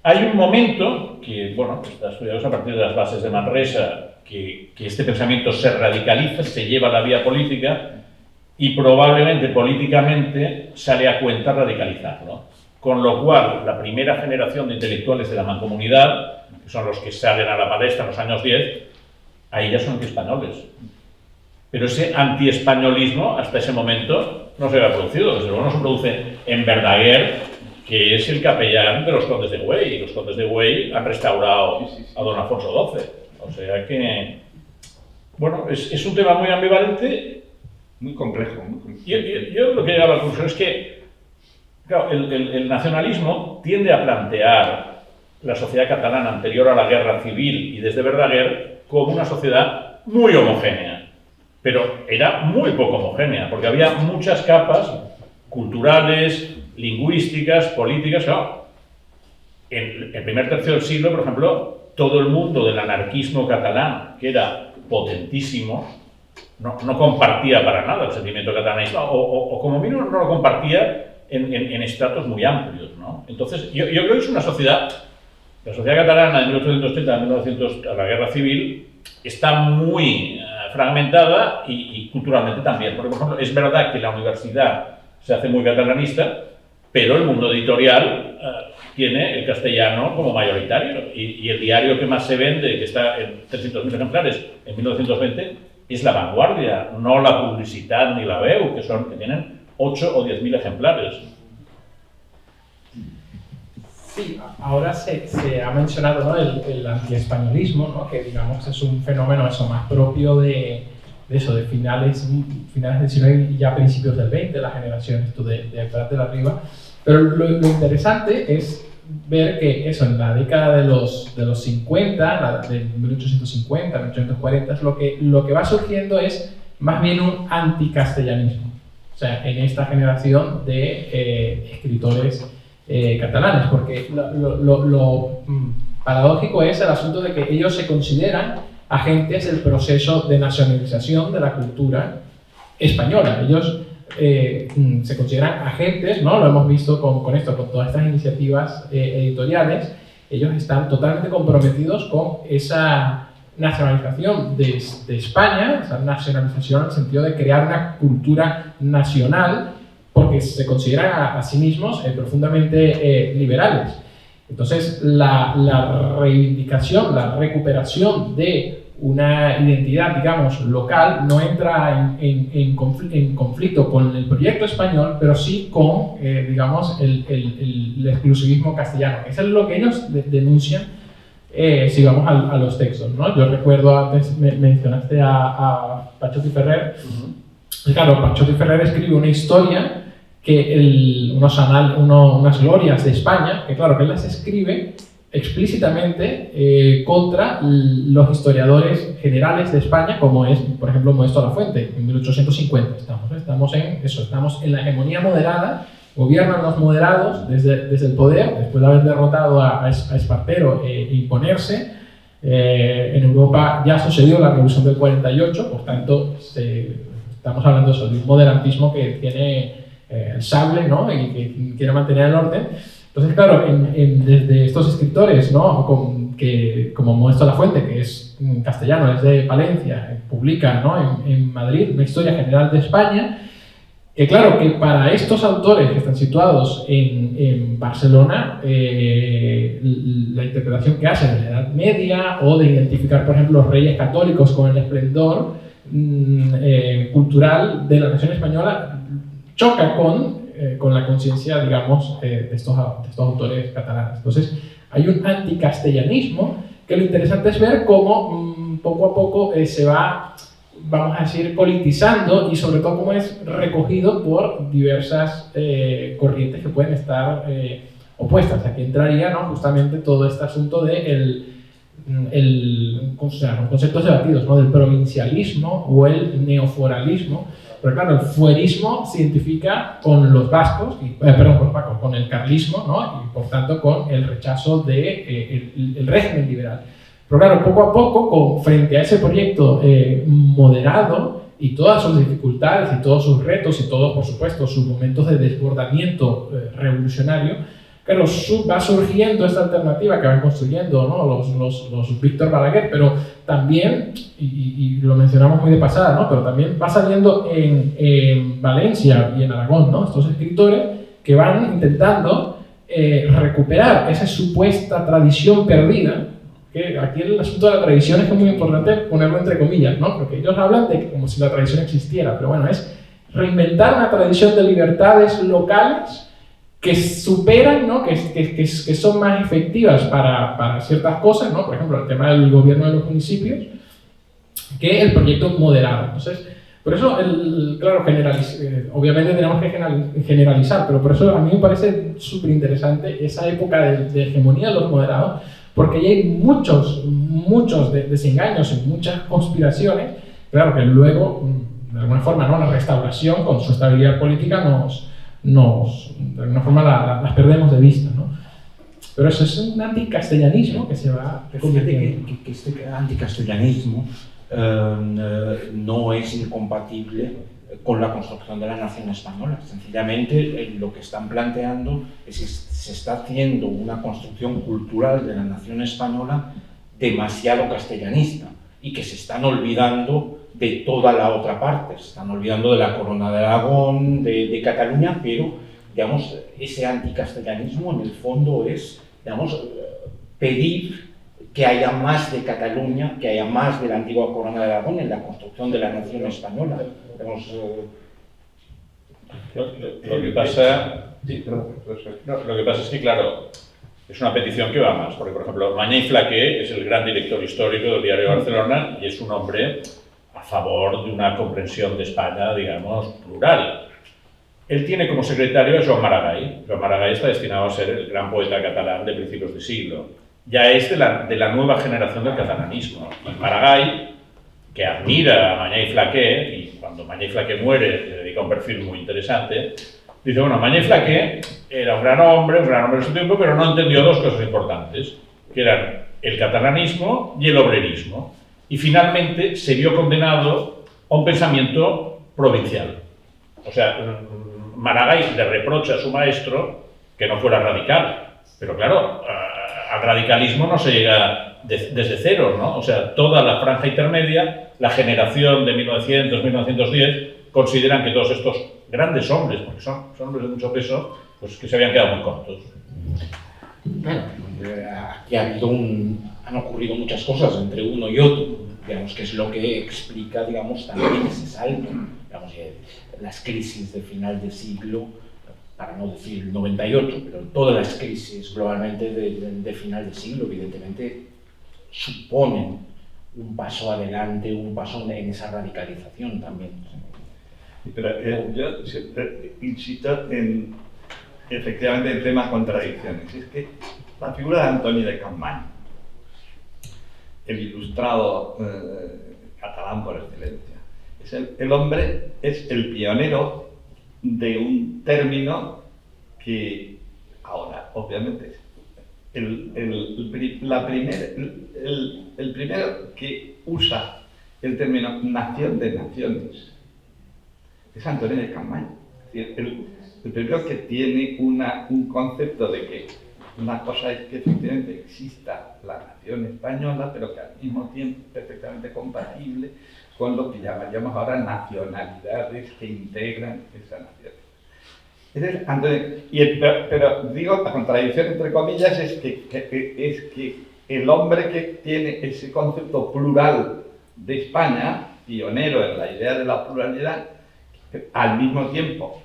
hay un momento que, bueno, está estudiado a partir de las bases de Manresa, que este pensamiento se radicaliza, se lleva a la vía política y probablemente políticamente sale a cuenta radicalizarlo. Con lo cual, la primera generación de intelectuales de la mancomunidad, que son los que salen a la palestra en los años 10, ahí ya son antiespañoles. Pero ese antiespañolismo, hasta ese momento, no se había producido. Desde luego no se produce en Verdaguer, que es el capellán de los condes de Güell, y los condes de Güell han restaurado a don Alfonso XII. O sea que, bueno, es un tema muy ambivalente. Muy complejo. Yo lo que llegaba a la conclusión es que, claro, el nacionalismo tiende a plantear la sociedad catalana anterior a la guerra civil y desde Verdaguer como una sociedad muy homogénea. Pero era muy poco homogénea, porque había muchas capas culturales, lingüísticas, políticas. Claro, en el primer tercio del siglo, por ejemplo, todo el mundo del anarquismo catalán, que era potentísimo, no compartía para nada el sentimiento catalanista, o como mínimo no lo compartía en estratos muy amplios, ¿no? Entonces, yo creo que es una sociedad, la sociedad catalana de 1830 a 1900, a la guerra civil, está muy fragmentada y culturalmente también. Porque, por ejemplo, es verdad que la universidad se hace muy catalanista, pero el mundo editorial tiene el castellano como mayoritario. Y el diario que más se vende, que está en 300.000 ejemplares en 1920, es La Vanguardia, no La Publicitat ni La Veu, que tienen 8 o 10.000 ejemplares. Sí, ahora se ha mencionado, ¿no? el antiespañolismo, ¿no? Que digamos es un fenómeno eso, más propio de finales del siglo y ya principios del 20, la generación esto de Prat de la Riba. Pero lo interesante es ver que eso, en la década de los 50, de 1850, 1840, lo que va surgiendo es más bien un anticastellanismo. O sea, en esta generación de escritores catalanes, porque lo paradójico es el asunto de que ellos se consideran agentes del proceso de nacionalización de la cultura española. Ellos se consideran agentes, ¿no? Lo hemos visto con todas estas iniciativas editoriales. Ellos están totalmente comprometidos con esa nacionalización de España, esa nacionalización en el sentido de crear una cultura nacional, porque se consideran a sí mismos profundamente liberales. Entonces, la reivindicación, la recuperación de una identidad, digamos, local, no entra en conflicto con el proyecto español, pero sí con, digamos, el exclusivismo castellano. Eso es lo que ellos denuncian, si vamos a los textos, ¿no? Yo recuerdo, antes mencionaste a Pachotti Ferrer. Claro, Pachotti Ferrer escribe una historia, unas glorias de España, que claro, que él las escribe explícitamente contra los historiadores generales de España, como es, por ejemplo, Modesto Lafuente, en 1850. Estamos en la hegemonía moderada, gobiernan los moderados desde el poder, después de haber derrotado a Espartero e imponerse. En Europa ya sucedió la Revolución del 48, por tanto, estamos hablando de un moderantismo que tiene el sable, ¿no? Y que quiere mantener el orden. Entonces, claro, desde estos escritores, ¿no? Como Modesto Lafuente, que es castellano, es de Palencia, publica, ¿no? en Madrid una historia general de España, que claro, que para estos autores que están situados en Barcelona, la interpretación que hacen de la Edad Media o de identificar, por ejemplo, los reyes católicos con el esplendor cultural de la nación española choca con la conciencia, digamos, de estos autores catalanes. Entonces, hay un anticastellanismo que lo interesante es ver cómo poco a poco se va, vamos a decir, politizando y sobre todo cómo es recogido por diversas corrientes que pueden estar opuestas. Aquí entraría, ¿no?, justamente todo este asunto de los conceptos debatidos, ¿no?, del provincialismo o el neoforalismo. Pero claro, el fuerismo se identifica con los vascos, con el carlismo, ¿no?, y por tanto con el rechazo del régimen liberal. Pero claro, poco a poco, frente a ese proyecto moderado y todas sus dificultades y todos sus retos y todos, por supuesto, sus momentos de desbordamiento revolucionario, claro, va surgiendo esta alternativa que van construyendo, ¿no?, los Víctor Balaguer, pero también, y lo mencionamos muy de pasada, ¿no?, pero también va saliendo en Valencia y en Aragón, ¿no?, estos escritores que van intentando recuperar esa supuesta tradición perdida, que aquí el asunto de la tradición es muy importante ponerlo entre comillas, ¿no?, porque ellos hablan de como si la tradición existiera, pero bueno, es reinventar una tradición de libertades locales que superan, ¿no?, que son más efectivas para ciertas cosas, ¿no?, por ejemplo, el tema del gobierno de los municipios, que el proyecto moderado. Entonces, por eso, claro, obviamente tenemos que generalizar, pero por eso a mí me parece súper interesante esa época de hegemonía de los moderados, porque ahí hay muchos desengaños y muchas conspiraciones, claro, que luego, de alguna forma, ¿no?, la restauración, con su estabilidad política, de alguna forma las perdemos de vista, ¿no? Pero eso es un anticastellanismo que se va Fíjate que este anticastellanismo no es incompatible con la construcción de la nación española. Sencillamente lo que están planteando es que se está haciendo una construcción cultural de la nación española demasiado castellanista y que se están olvidando de toda la otra parte, se están olvidando de la Corona de Aragón, de Cataluña, pero, digamos, ese anticastellanismo en el fondo es, digamos, pedir que haya más de Cataluña, que haya más de la antigua Corona de Aragón en la construcción de la nación española. Digamos, lo que pasa es que, claro, es una petición que va más, porque, por ejemplo, Mañé y Flaqué es el gran director histórico del Diario de Barcelona y es un hombre a favor de una comprensión de España, digamos, plural. Él tiene como secretario a Joan Maragall. Joan Maragall está destinado a ser el gran poeta catalán de principios de siglo. Ya es de la nueva generación del catalanismo. Y Maragall, que admira a Mañé y Flaqué, y cuando Mañé y Flaqué muere, le dedica un perfil muy interesante, dice, bueno, Mañé y Flaqué era un gran hombre de su tiempo, pero no entendió dos cosas importantes, que eran el catalanismo y el obrerismo. Y finalmente se vio condenado a un pensamiento provincial. O sea, Maragall le reprocha a su maestro que no fuera radical, pero claro, al radicalismo no se llega desde cero, ¿no? O sea, toda la franja intermedia, la generación de 1900-1910, consideran que todos estos grandes hombres, porque son hombres de mucho peso, pues que se habían quedado muy cortos. Claro, aquí han ocurrido muchas cosas entre uno y otro, digamos, que es lo que explica, digamos, también ese salto, digamos, las crisis de final de siglo, para no decir el 98, pero todas las crisis globalmente de final de siglo, evidentemente, suponen un paso adelante, un paso en esa radicalización también. Pero yo siempre insisto efectivamente en temas contradicciones. Es que la figura de Antoni de Capmany, el ilustrado catalán por excelencia, el hombre es el pionero de un término que ahora, obviamente, el primero que usa el término nación de naciones es Antoni de Capmany. El primero que tiene un concepto de que una cosa es que efectivamente exista la nación española, pero que al mismo tiempo es perfectamente compatible con lo que llamaríamos ahora nacionalidades que integran esa nación. Pero digo, la contradicción entre comillas es que el hombre que tiene ese concepto plural de España pionero en la idea de la pluralidad, al mismo tiempo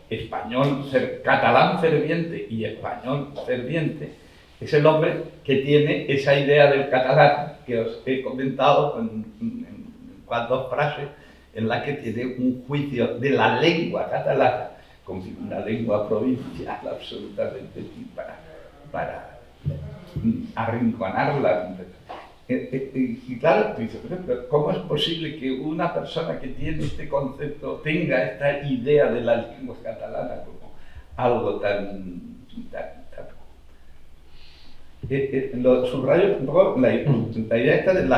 catalán ferviente y español ferviente, es el hombre que tiene esa idea del catalán que os he comentado en 2 frases, en la que tiene un juicio de la lengua catalana como una lengua provincial absolutamente para arrinconarla. Y claro, pero ¿cómo es posible que una persona que tiene este concepto tenga esta idea de la lengua catalana como algo tan lo subrayo un poco la idea esta de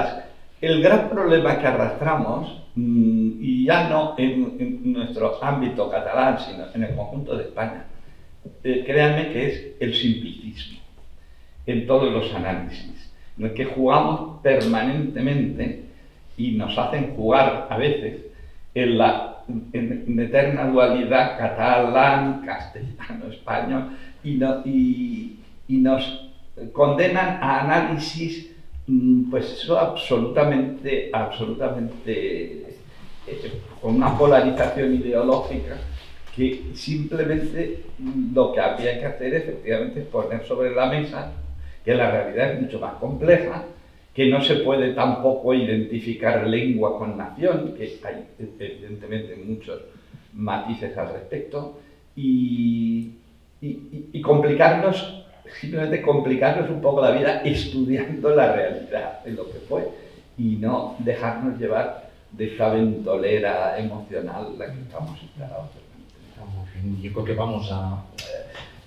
el gran problema que arrastramos, y ya no en nuestro ámbito catalán, sino en el conjunto de España, créanme que es el simplicismo en todos los análisis, en el que jugamos permanentemente y nos hacen jugar a veces en eterna dualidad catalán, castellano, español, y nos condenan a análisis pues eso absolutamente con una polarización ideológica que simplemente lo que habría que hacer efectivamente es poner sobre la mesa que la realidad es mucho más compleja, que no se puede tampoco identificar lengua con nación, que hay evidentemente muchos matices al respecto, y complicarnos, simplemente complicarnos un poco la vida estudiando la realidad de lo que fue y no dejarnos llevar de esta ventolera emocional en la que estamos instalados. Yo creo que vamos a,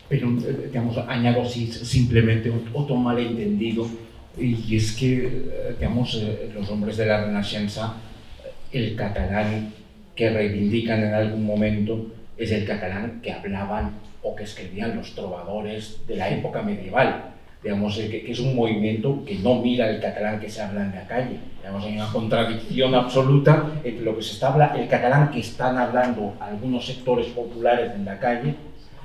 pero digamos, añado simplemente otro malentendido, y es que, digamos, los hombres de la Renascença, el catalán que reivindican en algún momento es el catalán que hablaban o que escribían los trovadores de la época medieval. Digamos, que es un movimiento que no mira el catalán que se habla en la calle. Digamos, hay una contradicción absoluta entre lo que se está el catalán que están hablando algunos sectores populares en la calle,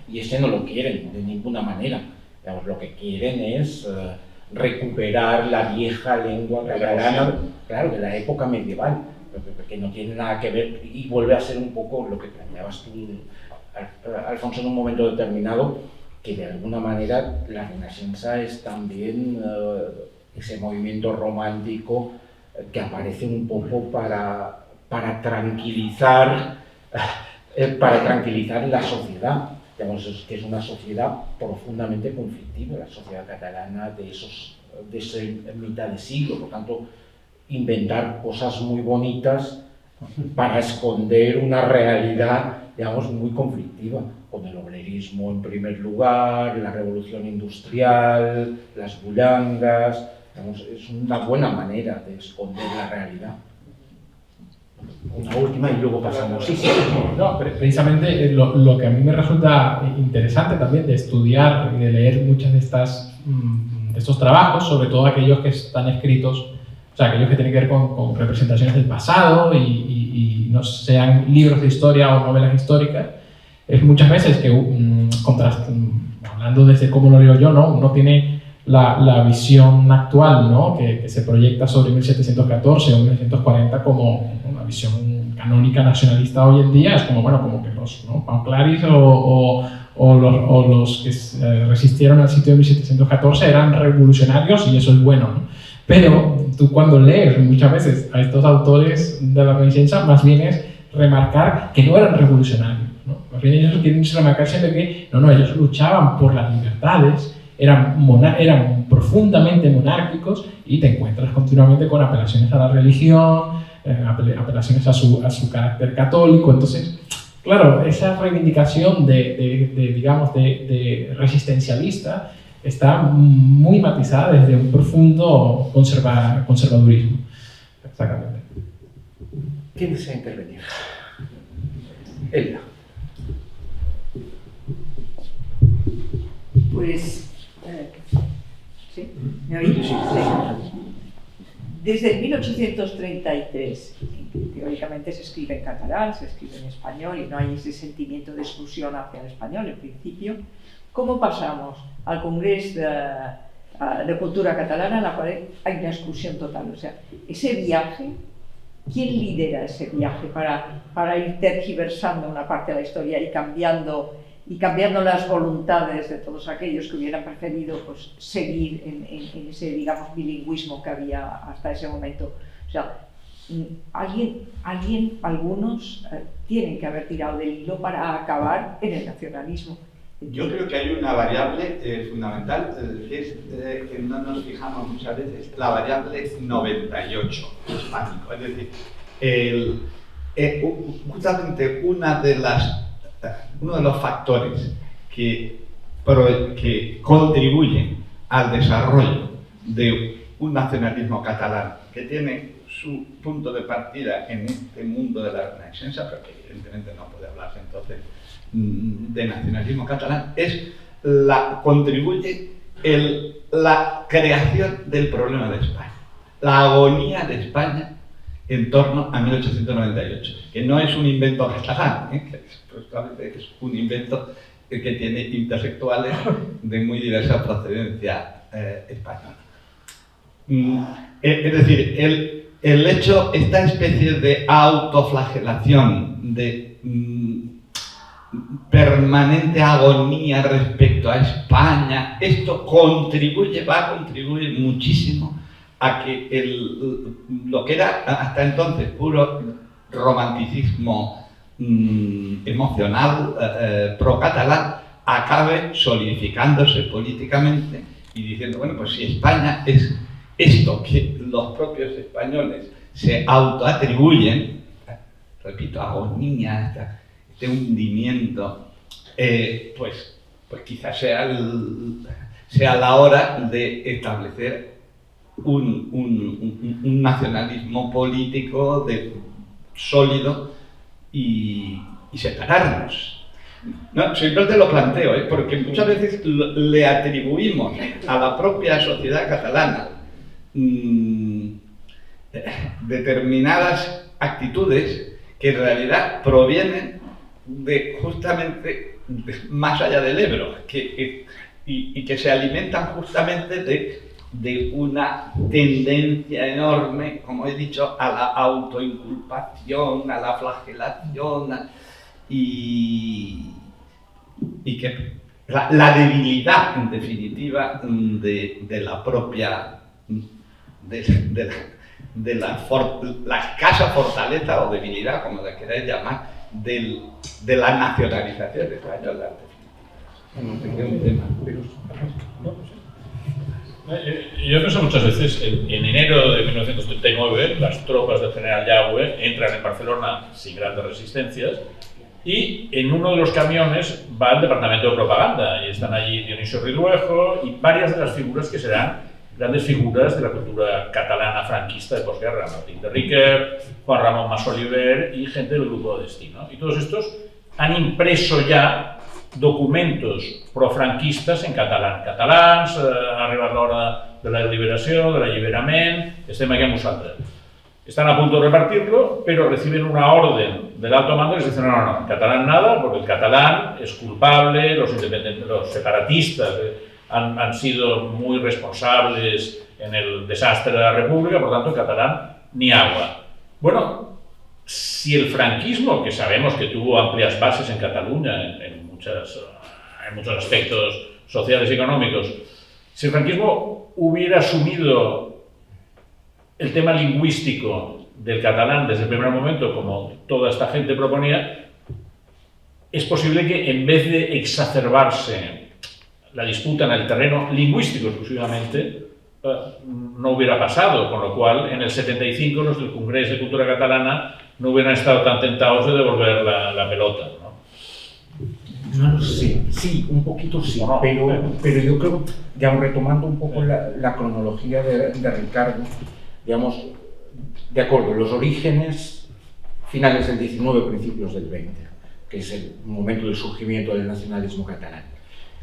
y ese no lo quieren de ninguna manera. Digamos, lo que quieren es recuperar la vieja lengua catalana, claro, de la época medieval, que no tiene nada que ver, y vuelve a ser un poco lo que planteabas tú, Alfonso, en un momento determinado, que de alguna manera la Renascença es también ese movimiento romántico que aparece un poco para tranquilizar la sociedad. Digamos, que es una sociedad profundamente conflictiva, la sociedad catalana de ese mitad de siglo. Por tanto, inventar cosas muy bonitas para esconder una realidad, digamos, muy conflictiva, con el obrerismo en primer lugar, la revolución industrial, las bullangas. Digamos, es una buena manera de esconder la realidad. Una última y luego pasamos. Sí. No, precisamente lo que a mí me resulta interesante también de estudiar y de leer muchas de estos trabajos, sobre todo aquellos que están escritos, o sea, aquellos que tienen que ver con representaciones del pasado y no sean libros de historia o novelas históricas, es muchas veces que, hablando desde cómo lo leo yo, ¿no? Uno tiene la visión actual, ¿no? que se proyecta sobre 1714 o 1940 como una visión canónica nacionalista hoy en día. Es como, bueno, como que los Pau Claris o los que resistieron al sitio de 1714 eran revolucionarios y eso es bueno, ¿no? Pero tú cuando lees muchas veces a estos autores de la Renascença, más bien es remarcar que no eran revolucionarios, ¿no? Más bien ellos quieren remarcar siempre que no, ellos luchaban por las libertades, eran profundamente monárquicos, y te encuentras continuamente con apelaciones a la religión, apelaciones a su carácter católico. Entonces, claro, esa reivindicación de resistencialista está muy matizada desde un profundo conservadurismo. Exactamente. ¿Quién desea intervenir? Ella. Pues, ¿sí? ¿Me oís? Sí. Desde el 1833, teóricamente se escribe en catalán, se escribe en español y no hay ese sentimiento de exclusión hacia el español en principio. ¿Cómo pasamos al Congreso de Cultura Catalana, en la cual hay una exclusión total? O sea, ese viaje ¿quién lidera ese viaje para ir tergiversando una parte de la historia y cambiando las voluntades de todos aquellos que hubieran preferido pues, seguir en ese, digamos, bilingüismo que había hasta ese momento? O sea, algunos tienen que haber tirado del hilo para acabar en el nacionalismo. Yo creo que hay una variable fundamental, que es que no nos fijamos muchas veces, la variable 98, hispánico. Es decir, justamente uno de los factores que contribuyen al desarrollo de un nacionalismo catalán que tiene su punto de partida en este mundo de la Renaixença, pero que evidentemente no puede hablarse entonces de nacionalismo catalán, contribuye la creación del problema de España, la agonía de España en torno a 1898, que no es un invento catalán, que es un invento que tiene intelectuales de muy diversa procedencia española. Es decir, el hecho, esta especie de autoflagelación, de permanente agonía respecto a España, esto va a contribuir muchísimo a que lo que era hasta entonces puro romanticismo emocional pro-catalán acabe solidificándose políticamente y diciendo, bueno, pues si España es esto que los propios españoles se autoatribuyen, repito, agonía, este hundimiento, pues quizás sea la hora de establecer un nacionalismo político sólido y separarnos. No, siempre te lo planteo, porque muchas veces le atribuimos a la propia sociedad catalana determinadas actitudes que en realidad provienen justamente más allá del Ebro, y que se alimentan justamente de una tendencia enorme, como he dicho, a la autoinculpación, a la flagelación, y que la debilidad, en definitiva, de la propia, de la escasa fortaleza o debilidad, como la queráis llamar, de la nacionalización española. Yo pienso muchas veces, en enero de 1939, las tropas del general Yagüe entran en Barcelona sin grandes resistencias y en uno de los camiones va el departamento de propaganda y están allí Dionisio Ridruejo y varias de las figuras que serán grandes figuras de la cultura catalana franquista de posguerra, Martín de Riquer, Juan Ramón Masoliver y gente del Grupo de Destino. Y todos estos han impreso ya documentos profranquistas en catalán. Catalans, ha arribat l'hora de la liberació, de l'alliberament, estem aquí a nosaltres. Están a punto de repartirlo, pero reciben una orden del alto mando y les dicen no, en catalán nada, porque el catalán es culpable, los separatistas han sido muy responsables en el desastre de la República, por tanto, en catalán ni agua. Bueno, si el franquismo, que sabemos que tuvo amplias bases en Cataluña, en muchos aspectos sociales y económicos, si el franquismo hubiera asumido el tema lingüístico del catalán desde el primer momento, como toda esta gente proponía, es posible que en vez de exacerbarse la disputa en el terreno lingüístico exclusivamente, no hubiera pasado, con lo cual en el 75 los del Congreso de Cultura Catalana no hubieran estado tan tentados de devolver la pelota, ¿no? No lo sé, sí, un poquito sí, no, pero yo creo, digamos, retomando un poco la cronología de Ricardo, digamos, de acuerdo, los orígenes finales del 19, principios del 20, que es el momento del surgimiento del nacionalismo catalán.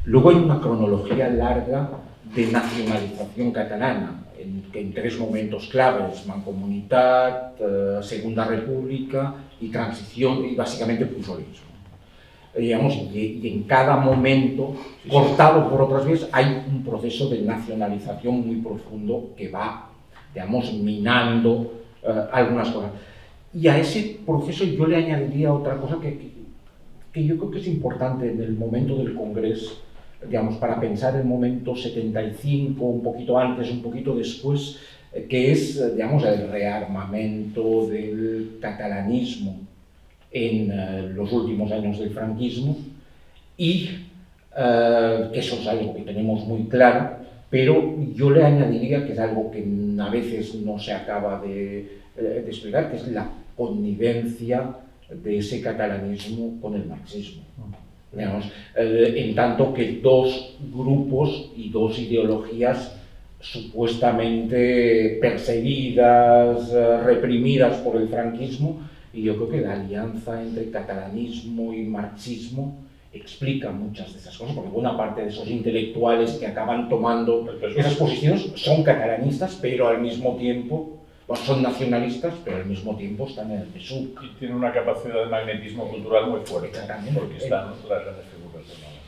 Luego hay una cronología larga de nacionalización catalana, en tres momentos claves: Mancomunitat, Segunda República y Transición, y básicamente pujolismo. Digamos, y en cada momento, cortado por otras vías, hay un proceso de nacionalización muy profundo que va, digamos, minando algunas cosas. Y a ese proceso yo le añadiría otra cosa que yo creo que es importante en el momento del Congreso, digamos, para pensar el momento 75, un poquito antes, un poquito después, que es, digamos, el rearmamento del catalanismo en los últimos años del franquismo, y que eso es algo que tenemos muy claro, pero yo le añadiría que es algo que a veces no se acaba de explicar, que es la connivencia de ese catalanismo con el marxismo. Digamos, en tanto que dos grupos y dos ideologías supuestamente perseguidas, reprimidas por el franquismo, y yo creo que la alianza entre catalanismo y marxismo explica muchas de esas cosas, porque buena parte de esos intelectuales que acaban tomando esas posiciones son catalanistas, pero al mismo tiempo son nacionalistas, pero al mismo tiempo están en el PSUV. Y tiene una capacidad de magnetismo cultural muy fuerte, porque están las grandes figuras del momento.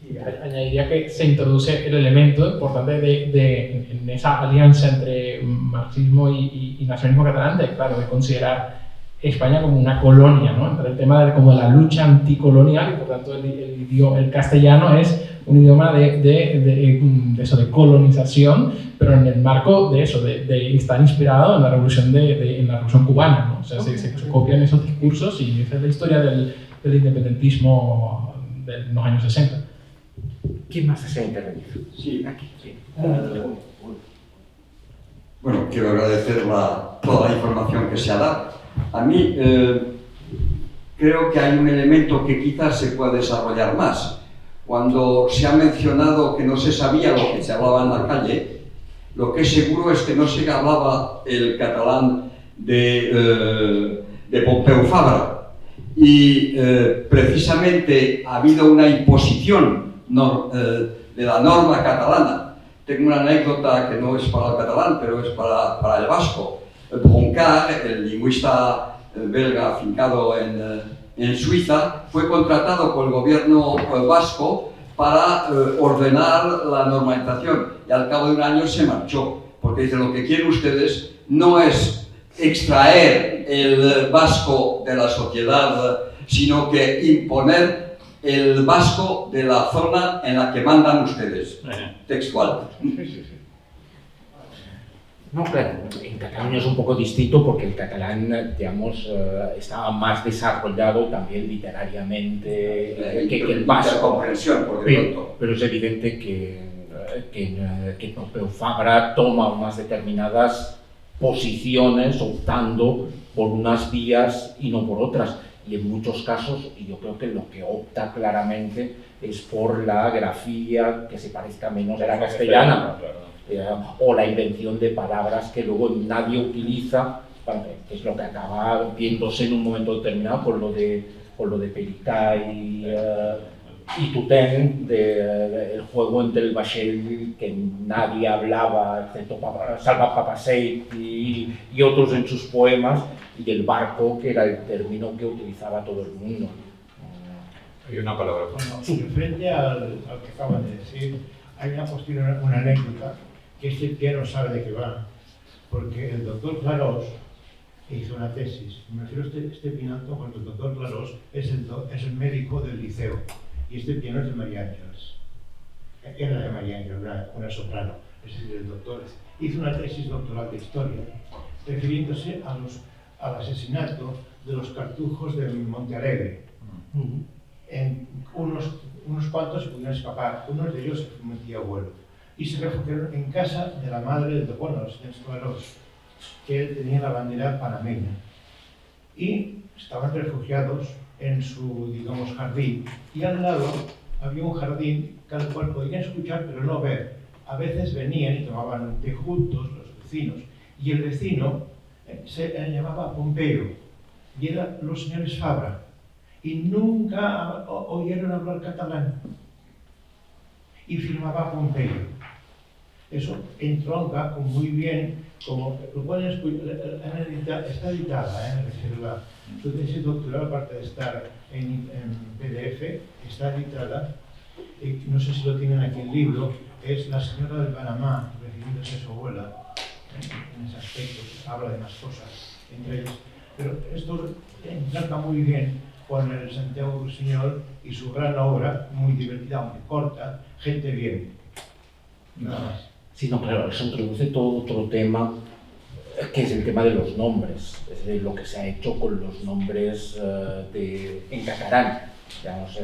Y añadiría que se introduce el elemento importante en esa alianza entre marxismo y nacionalismo catalán, de considerar España como una colonia, ¿no? Entre el tema de como la lucha anticolonial, y por tanto el castellano es un idioma de colonización, pero en el marco de eso, de estar inspirado en la revolución en la revolución cubana, ¿no? O sea, se copian esos discursos, y esa es la historia del independentismo de los años 60. ¿Quién más desea intervenir? Sí. Aquí, sí. Bueno, quiero agradecer toda la información que se ha dado. A mí creo que hay un elemento que quizás se pueda desarrollar más. Cuando se ha mencionado que no se sabía lo que se hablaba en la calle, lo que es seguro es que no se hablaba el catalán de Pompeu Fabra. Y precisamente ha habido una imposición de la norma catalana. Tengo una anécdota que no es para el catalán, pero es para el vasco. Broncard, el lingüista belga afincado en Suiza, fue contratado por el gobierno vasco para ordenar la normalización, y al cabo de un año se marchó, porque dice: lo que quieren ustedes no es extraer el vasco de la sociedad, sino que imponer el vasco de la zona en la que mandan ustedes. Textual. No, claro, en Cataluña es un poco distinto porque el catalán, digamos, estaba más desarrollado también literariamente que el vasco. Comprensión, pero es evidente que Pompeu Fabra toma unas determinadas posiciones optando por unas vías y no por otras. Y en muchos casos, yo creo que lo que opta claramente es por la grafía que se parezca menos a la castellana. O la invención de palabras que luego nadie utiliza, que es lo que acaba viéndose en un momento determinado con lo de Pericá y Tutén, el juego entre el Bachel, que nadie hablaba, excepto Salva Papaseit y otros en sus poemas, y el barco, que era el término que utilizaba todo el mundo. Hay una palabra. Bueno, frente al que acaban de decir, hay una anécdota que este piano sabe de qué va, porque el doctor Clarós hizo una tesis. Me refiero a este Pinanto cuando el doctor Clarós es el médico del liceo, y este piano es de María Ángeles. Era de María Ángeles, una soprano, es decir, el doctor hizo una tesis doctoral de historia, refiriéndose al asesinato de los cartujos de Montealegre. En unos cuantos se pudieron escapar, uno de ellos fue mi tío abuelo, y se refugiaron en casa de la madre del doctor Clarós, que él tenía la bandera panameña, y estaban refugiados en su, digamos, jardín, y al lado había un jardín que al cual podían escuchar pero no ver. A veces venían y tomaban té juntos los vecinos, y el vecino se llamaba Pompeo, y eran los señores Fabra, y nunca oyeron hablar catalán, y firmaba Pompeo. Eso entronca muy bien, como lo pueden escuchar, está editada, su tesis doctoral, aparte de estar en PDF, está editada, no sé si lo tienen aquí el libro, es La señora de Panamá, refiriéndose a su abuela, en ese aspecto. habla de más cosas, entre ellas. Pero esto encaja muy bien con el Santiago Rusiñol y su gran obra, muy divertida, aunque corta, Gente Bien. Nada más. Sí, no, claro, eso introduce todo otro tema, que es el tema de los nombres, es decir, lo que se ha hecho con los nombres en catalán. Digamos,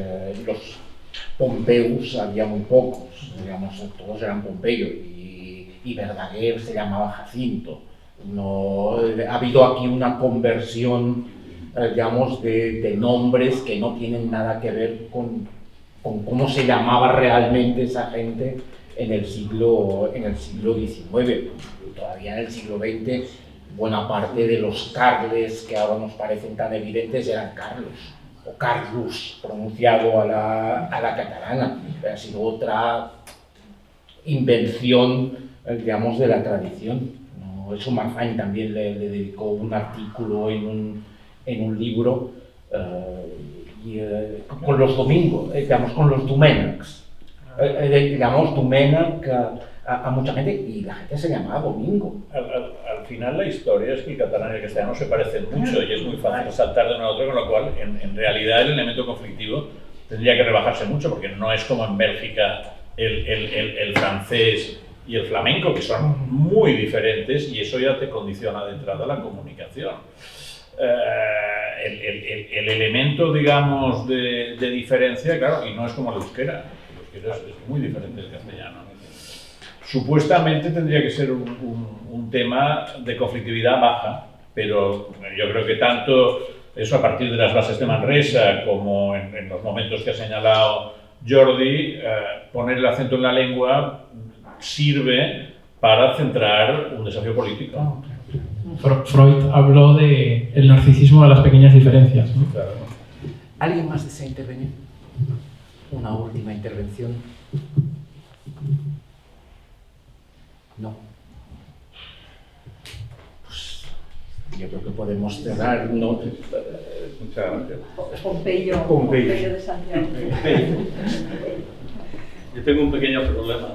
los Pompeus había muy pocos, digamos, todos eran Pompeyo, y Verdaguer se llamaba Jacinto. No, ha habido aquí una conversión, digamos, de nombres que no tienen nada que ver con cómo se llamaba realmente esa gente en el siglo XIX. Todavía en el siglo XX, buena parte de los Carles que ahora nos parecen tan evidentes eran Carlos, o Carlus, pronunciado a la catalana. Ha sido otra invención, digamos, de la tradición. ¿No? Eso Marfany también le dedicó un artículo en un libro con los domingos, digamos, con los Domènecs. Digamos, Domènec a mucha gente, y la gente se llamaba Domingo. Al final la historia es que el catalán y el castellano se parecen mucho y es muy fácil saltar de uno a otro, con lo cual en realidad el elemento conflictivo tendría que rebajarse mucho, porque no es como en Bélgica el francés y el flamenco, que son muy diferentes, y eso ya te condiciona de entrada la comunicación. El elemento, digamos, de diferencia, claro, y no es como el euskera. El euskera es muy diferente del castellano. Supuestamente tendría que ser un tema de conflictividad baja, pero yo creo que tanto eso a partir de las bases de Manresa como en los momentos que ha señalado Jordi, poner el acento en la lengua sirve para centrar un desafío político. Freud habló de el narcisismo de las pequeñas diferencias, ¿no? Claro. ¿Alguien más desea intervenir? Una última intervención. No. Pues yo creo que podemos cerrar, ¿no? Muchas gracias. Pompeyo de Santiago. Yo tengo un pequeño problema.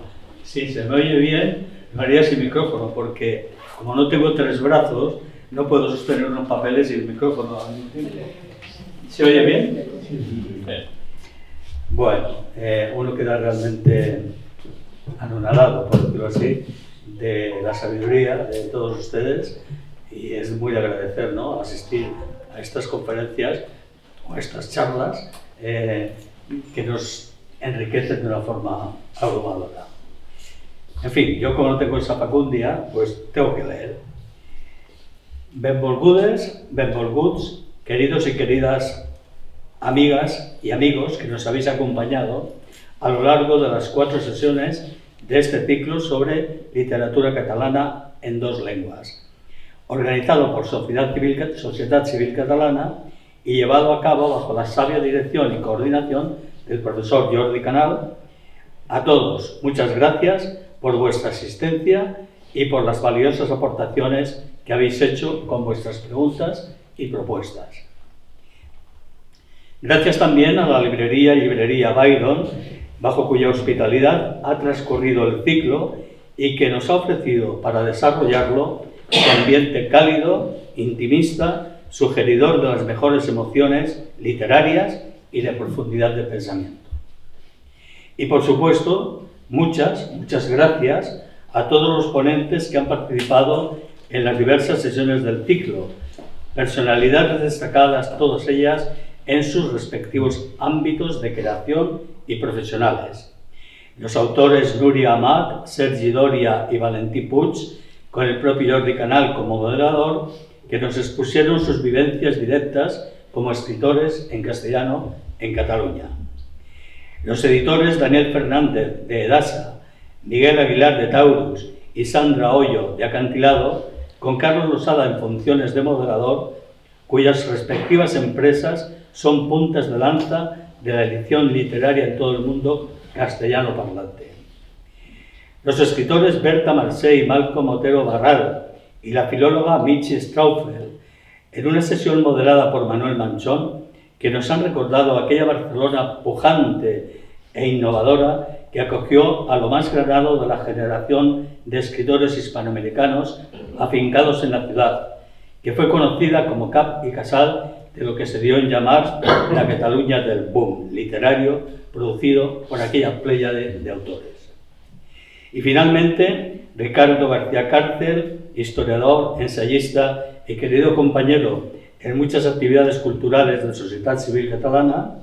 Si se me oye bien, lo haría sin micrófono, porque como no tengo 3 brazos, no puedo sostener unos papeles y el micrófono al mismo tiempo. ¿Se oye bien? Sí. Bueno, uno queda realmente anonadado, por decirlo así, de la sabiduría de todos ustedes, y es muy de agradecer, ¿no?, asistir a estas conferencias o a estas charlas que nos enriquecen de una forma abrumadora. En fin, yo como no tengo esa facundia, pues tengo que leer. Benvolguts, queridos y queridas amigas y amigos que nos habéis acompañado a lo largo de las 4 sesiones de este ciclo sobre literatura catalana en 2 lenguas, organizado por Sociedad Civil Catalana y llevado a cabo bajo la sabia dirección y coordinación del profesor Jordi Canal. A todos, muchas gracias por vuestra asistencia y por las valiosas aportaciones que habéis hecho con vuestras preguntas y propuestas. Gracias también a la librería Byron, bajo cuya hospitalidad ha transcurrido el ciclo y que nos ha ofrecido para desarrollarlo un ambiente cálido, intimista, sugeridor de las mejores emociones literarias y de profundidad de pensamiento. Y por supuesto, muchas gracias a todos los ponentes que han participado en las diversas sesiones del ciclo, personalidades destacadas todas ellas en sus respectivos ámbitos de creación y profesionales. Los autores Núria Amat, Sergi Doria y Valentí Puig, con el propio Jordi Canal como moderador, que nos expusieron sus vivencias directas como escritores en castellano en Cataluña. Los editores Daniel Fernández de Edasa, Miguel Aguilar de Taurus y Sandra Hoyo de Acantilado, con Carlos Losada en funciones de moderador, cuyas respectivas empresas son puntas de lanza de la edición literaria en todo el mundo castellano parlante. Los escritores Berta Marsé y Malcolm Otero Barral y la filóloga Michi Straufel, en una sesión moderada por Manuel Manchón, que nos han recordado aquella Barcelona pujante e innovadora que acogió a lo más granado de la generación de escritores hispanoamericanos afincados en la ciudad, que fue conocida como cap y casal de lo que se dio en llamar la Cataluña del boom literario producido por aquella pléyade de autores. Y finalmente, Ricardo García Cárcel, historiador, ensayista y querido compañero en muchas actividades culturales de la sociedad civil catalana,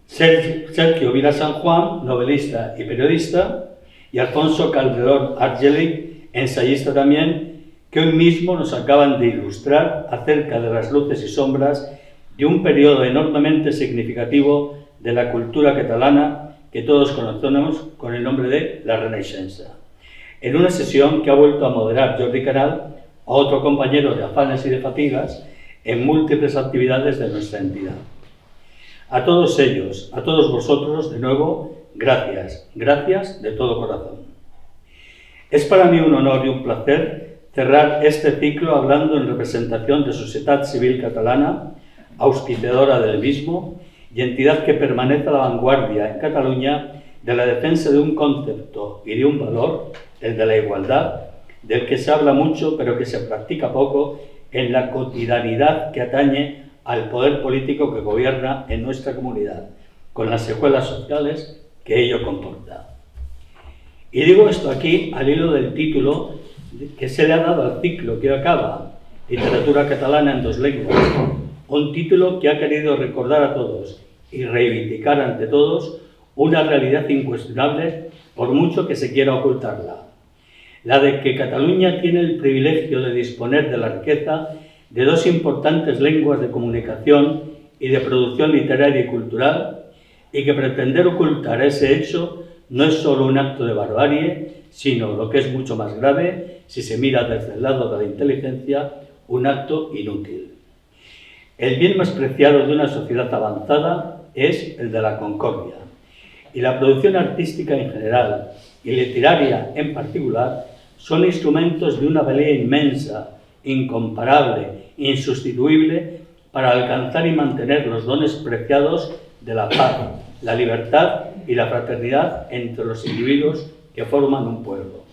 Sergio Vila San Juan, novelista y periodista, y Alfonso Calderón Argelich, ensayista también, que hoy mismo nos acaban de ilustrar acerca de las luces y sombras de un periodo enormemente significativo de la cultura catalana que todos conocemos con el nombre de la Renaixença, en una sesión que ha vuelto a moderar Jordi Canal, a otro compañero de afanes y de fatigas, en múltiples actividades de nuestra entidad. A todos ellos, a todos vosotros, de nuevo, gracias, gracias de todo corazón. Es para mí un honor y un placer cerrar este ciclo hablando en representación de Sociedad Civil Catalana, auspiciadora del mismo y entidad que permanece a la vanguardia en Cataluña de la defensa de un concepto y de un valor, el de la igualdad, del que se habla mucho pero que se practica poco en la cotidianidad que atañe al poder político que gobierna en nuestra comunidad, con las secuelas sociales que ello comporta. Y digo esto aquí al hilo del título que se le ha dado al ciclo que acaba, Literatura Catalana en dos lenguas, un título que ha querido recordar a todos y reivindicar ante todos una realidad incuestionable por mucho que se quiera ocultarla, la de que Cataluña tiene el privilegio de disponer de la riqueza de dos importantes lenguas de comunicación y de producción literaria y cultural, y que pretender ocultar ese hecho no es solo un acto de barbarie, sino, lo que es mucho más grave, si se mira desde el lado de la inteligencia, un acto inútil. El bien más preciado de una sociedad avanzada es el de la concordia, y la producción artística en general y literaria en particular son instrumentos de una valía inmensa, incomparable, insustituible, para alcanzar y mantener los dones preciados de la paz, la libertad y la fraternidad entre los individuos que forman un pueblo.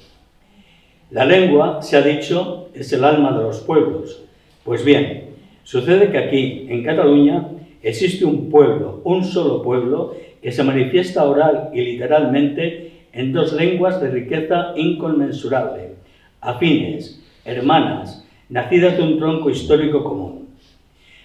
La lengua, se ha dicho, es el alma de los pueblos. Pues bien, sucede que aquí, en Cataluña, existe un pueblo, un solo pueblo, que se manifiesta oral y literalmente en dos lenguas de riqueza inconmensurable, afines, hermanas, nacidas de un tronco histórico común.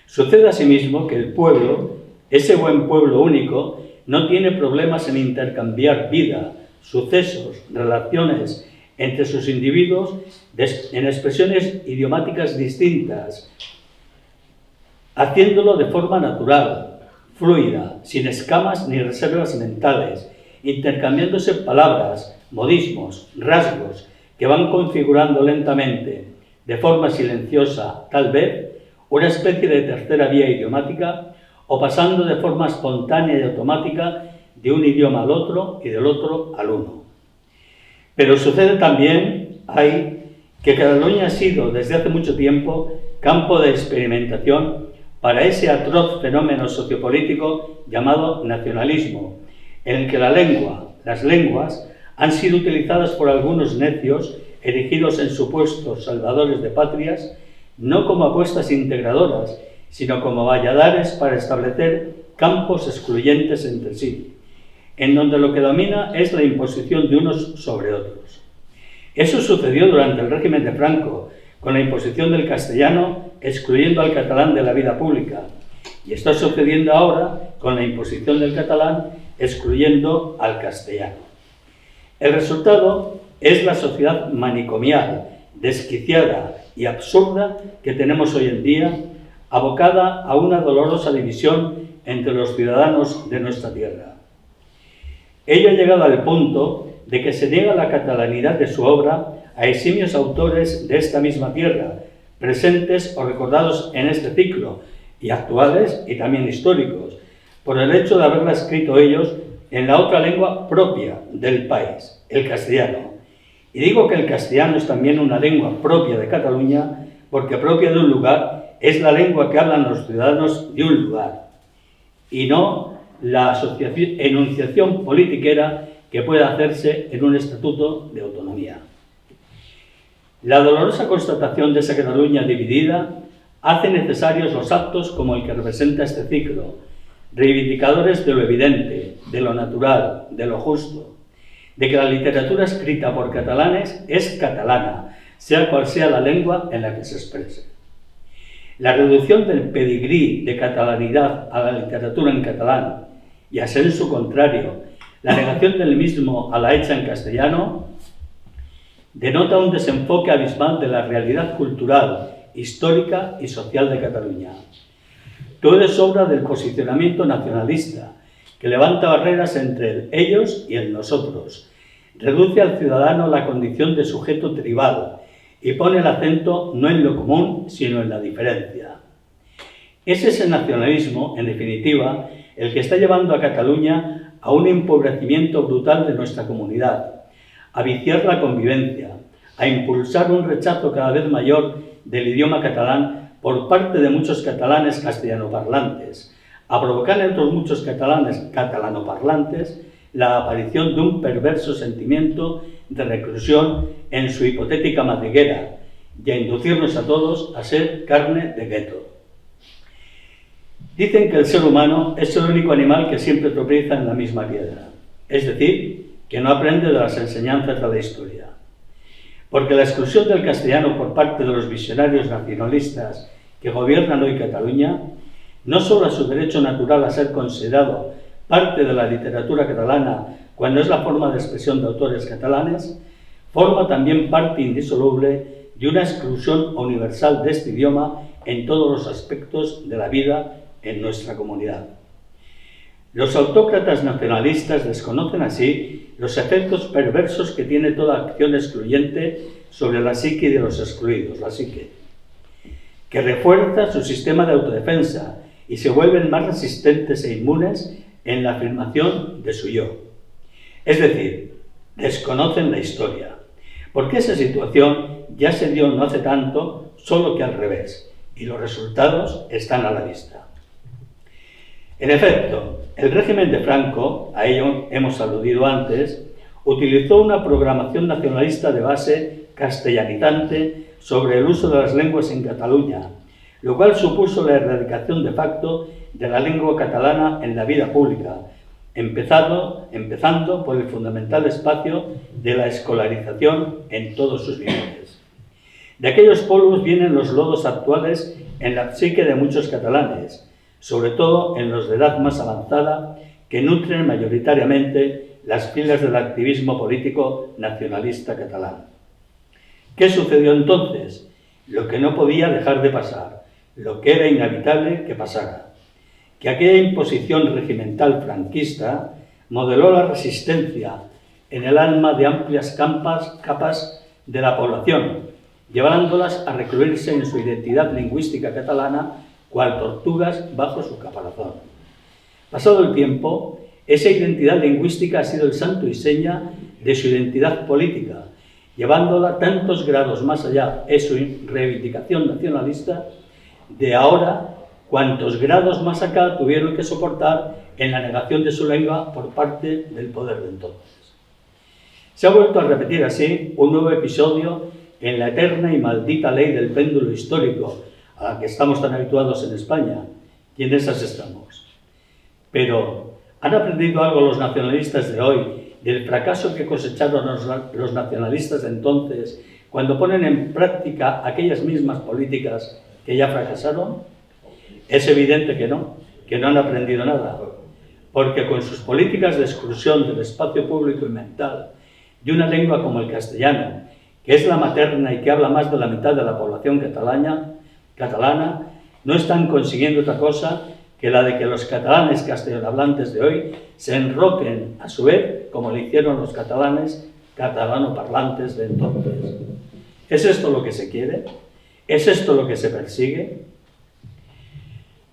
Sucede asimismo que el pueblo, ese buen pueblo único, no tiene problemas en intercambiar vida, sucesos, relaciones entre sus individuos en expresiones idiomáticas distintas, haciéndolo de forma natural, fluida, sin escamas ni reservas mentales, intercambiándose palabras, modismos, rasgos que van configurando lentamente, de forma silenciosa, tal vez, una especie de tercera vía idiomática, o pasando de forma espontánea y automática de un idioma al otro y del otro al uno. Pero sucede también que Cataluña ha sido desde hace mucho tiempo campo de experimentación para ese atroz fenómeno sociopolítico llamado nacionalismo, en el que la lengua, las lenguas, han sido utilizadas por algunos necios erigidos en supuestos salvadores de patrias, no como apuestas integradoras, sino como valladares para establecer campos excluyentes entre sí, en donde lo que domina es la imposición de unos sobre otros. Eso sucedió durante el régimen de Franco, con la imposición del castellano excluyendo al catalán de la vida pública, y está sucediendo ahora con la imposición del catalán excluyendo al castellano. El resultado es la sociedad manicomial, desquiciada y absurda que tenemos hoy en día, abocada a una dolorosa división entre los ciudadanos de nuestra tierra. Ello ha llegado al punto de que se niega la catalanidad de su obra a eximios autores de esta misma tierra, presentes o recordados en este ciclo, y actuales y también históricos, por el hecho de haberla escrito ellos en la otra lengua propia del país, el castellano. Y digo que el castellano es también una lengua propia de Cataluña, porque propia de un lugar es la lengua que hablan los ciudadanos de un lugar, y no la enunciación politiquera que pueda hacerse en un estatuto de autonomía. La dolorosa constatación de esa Cataluña dividida hace necesarios los actos como el que representa este ciclo, reivindicadores de lo evidente, de lo natural, de lo justo, de que la literatura escrita por catalanes es catalana, sea cual sea la lengua en la que se exprese. La reducción del pedigrí de catalanidad a la literatura en catalán y a ser su contrario, la negación del mismo a la hecha en castellano, denota un desenfoque abismal de la realidad cultural, histórica y social de Cataluña. Todo es obra del posicionamiento nacionalista, que levanta barreras entre el ellos y el nosotros, reduce al ciudadano a la condición de sujeto tribal y pone el acento no en lo común, sino en la diferencia. Es ese nacionalismo, en definitiva, el que está llevando a Cataluña a un empobrecimiento brutal de nuestra comunidad, a viciar la convivencia, a impulsar un rechazo cada vez mayor del idioma catalán por parte de muchos catalanes castellanoparlantes, a provocar en otros muchos catalanes catalanoparlantes la aparición de un perverso sentimiento de reclusión en su hipotética madriguera y a inducirnos a todos a ser carne de gueto. Dicen que el ser humano es el único animal que siempre tropieza en la misma piedra, es decir, que no aprende de las enseñanzas de la historia. Porque la exclusión del castellano por parte de los visionarios nacionalistas que gobiernan hoy Cataluña no solo a su derecho natural a ser considerado parte de la literatura catalana cuando es la forma de expresión de autores catalanes, forma también parte indisoluble de una exclusión universal de este idioma en todos los aspectos de la vida en nuestra comunidad. Los autócratas nacionalistas desconocen así los efectos perversos que tiene toda acción excluyente sobre la psique de los excluidos, la psique, que refuerza su sistema de autodefensa y se vuelven más resistentes e inmunes en la afirmación de su yo. Es decir, desconocen la historia, porque esa situación ya se dio no hace tanto, solo que al revés, y los resultados están a la vista. En efecto, el régimen de Franco, a ello hemos aludido antes, utilizó una programación nacionalista de base castellanizante sobre el uso de las lenguas en Cataluña, lo cual supuso la erradicación de facto de la lengua catalana en la vida pública, empezando por el fundamental espacio de la escolarización en todos sus niveles. De aquellos polvos vienen los lodos actuales en la psique de muchos catalanes, sobre todo en los de edad más avanzada, que nutren mayoritariamente las filas del activismo político nacionalista catalán. ¿Qué sucedió entonces? Lo que no podía dejar de pasar, lo que era inevitable que pasara, que aquella imposición regimental franquista modeló la resistencia en el alma de amplias capas de la población, llevándolas a recluirse en su identidad lingüística catalana cual tortugas bajo su caparazón. Pasado el tiempo, esa identidad lingüística ha sido el santo y seña de su identidad política, llevándola tantos grados más allá de su reivindicación nacionalista, de ahora cuantos grados más acá tuvieron que soportar en la negación de su lengua por parte del poder de entonces. Se ha vuelto a repetir así un nuevo episodio en la eterna y maldita ley del péndulo histórico, a la que estamos tan habituados en España, y en esas estamos. Pero, ¿han aprendido algo los nacionalistas de hoy del fracaso que cosecharon los nacionalistas de entonces cuando ponen en práctica aquellas mismas políticas que ya fracasaron? Es evidente que no han aprendido nada, porque con sus políticas de exclusión del espacio público y mental de una lengua como el castellano, que es la materna y que habla más de la mitad de la población catalana, no están consiguiendo otra cosa que la de que los catalanes castellanohablantes de hoy se enroquen a su vez, como le hicieron los catalanes catalanoparlantes de entonces. ¿Es esto lo que se quiere? ¿Es esto lo que se persigue?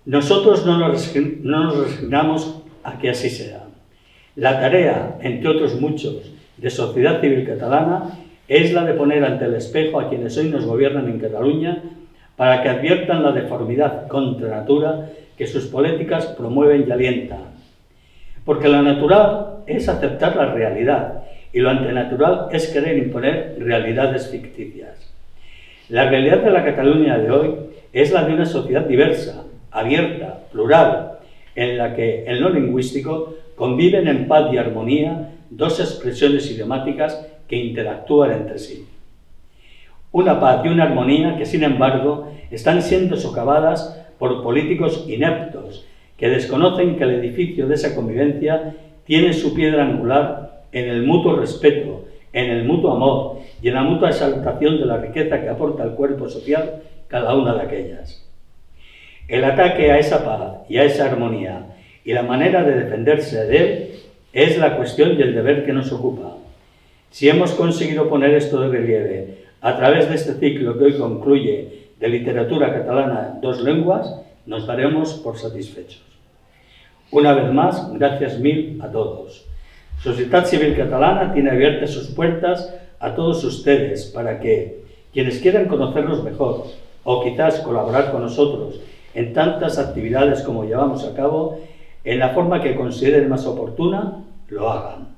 Nosotros no nos resignamos a que así sea. La tarea, entre otros muchos, de sociedad civil catalana es la de poner ante el espejo a quienes hoy nos gobiernan en Cataluña para que adviertan la deformidad contra natura que sus políticas promueven y alientan. porque lo natural es aceptar la realidad y lo antinatural es querer imponer realidades ficticias. La realidad de la Cataluña de hoy es la de una sociedad diversa, abierta, plural, en la que en lo lingüístico conviven en paz y armonía dos expresiones idiomáticas que interactúan entre sí. Una paz y una armonía que, sin embargo, están siendo socavadas por políticos ineptos que desconocen que el edificio de esa convivencia tiene su piedra angular en el mutuo respeto, en el mutuo amor y en la mutua exaltación de la riqueza que aporta al cuerpo social cada una de aquellas. El ataque a esa paz y a esa armonía y la manera de defenderse de él es la cuestión y el deber que nos ocupa. Si hemos conseguido poner esto de relieve a través de este ciclo que hoy concluye de literatura catalana en 2 lenguas, nos daremos por satisfechos. Una vez más, gracias mil a todos. Sociedad Civil Catalana tiene abiertas sus puertas a todos ustedes para que, quienes quieran conocernos mejor o quizás colaborar con nosotros en tantas actividades como llevamos a cabo, en la forma que consideren más oportuna, lo hagan.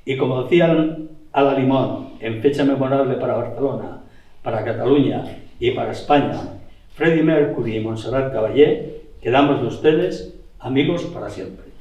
Y como decían a la Limón, en fecha memorable para Barcelona, para Cataluña y para España, Freddie Mercury y Montserrat Caballé, quedamos de ustedes amigos para siempre.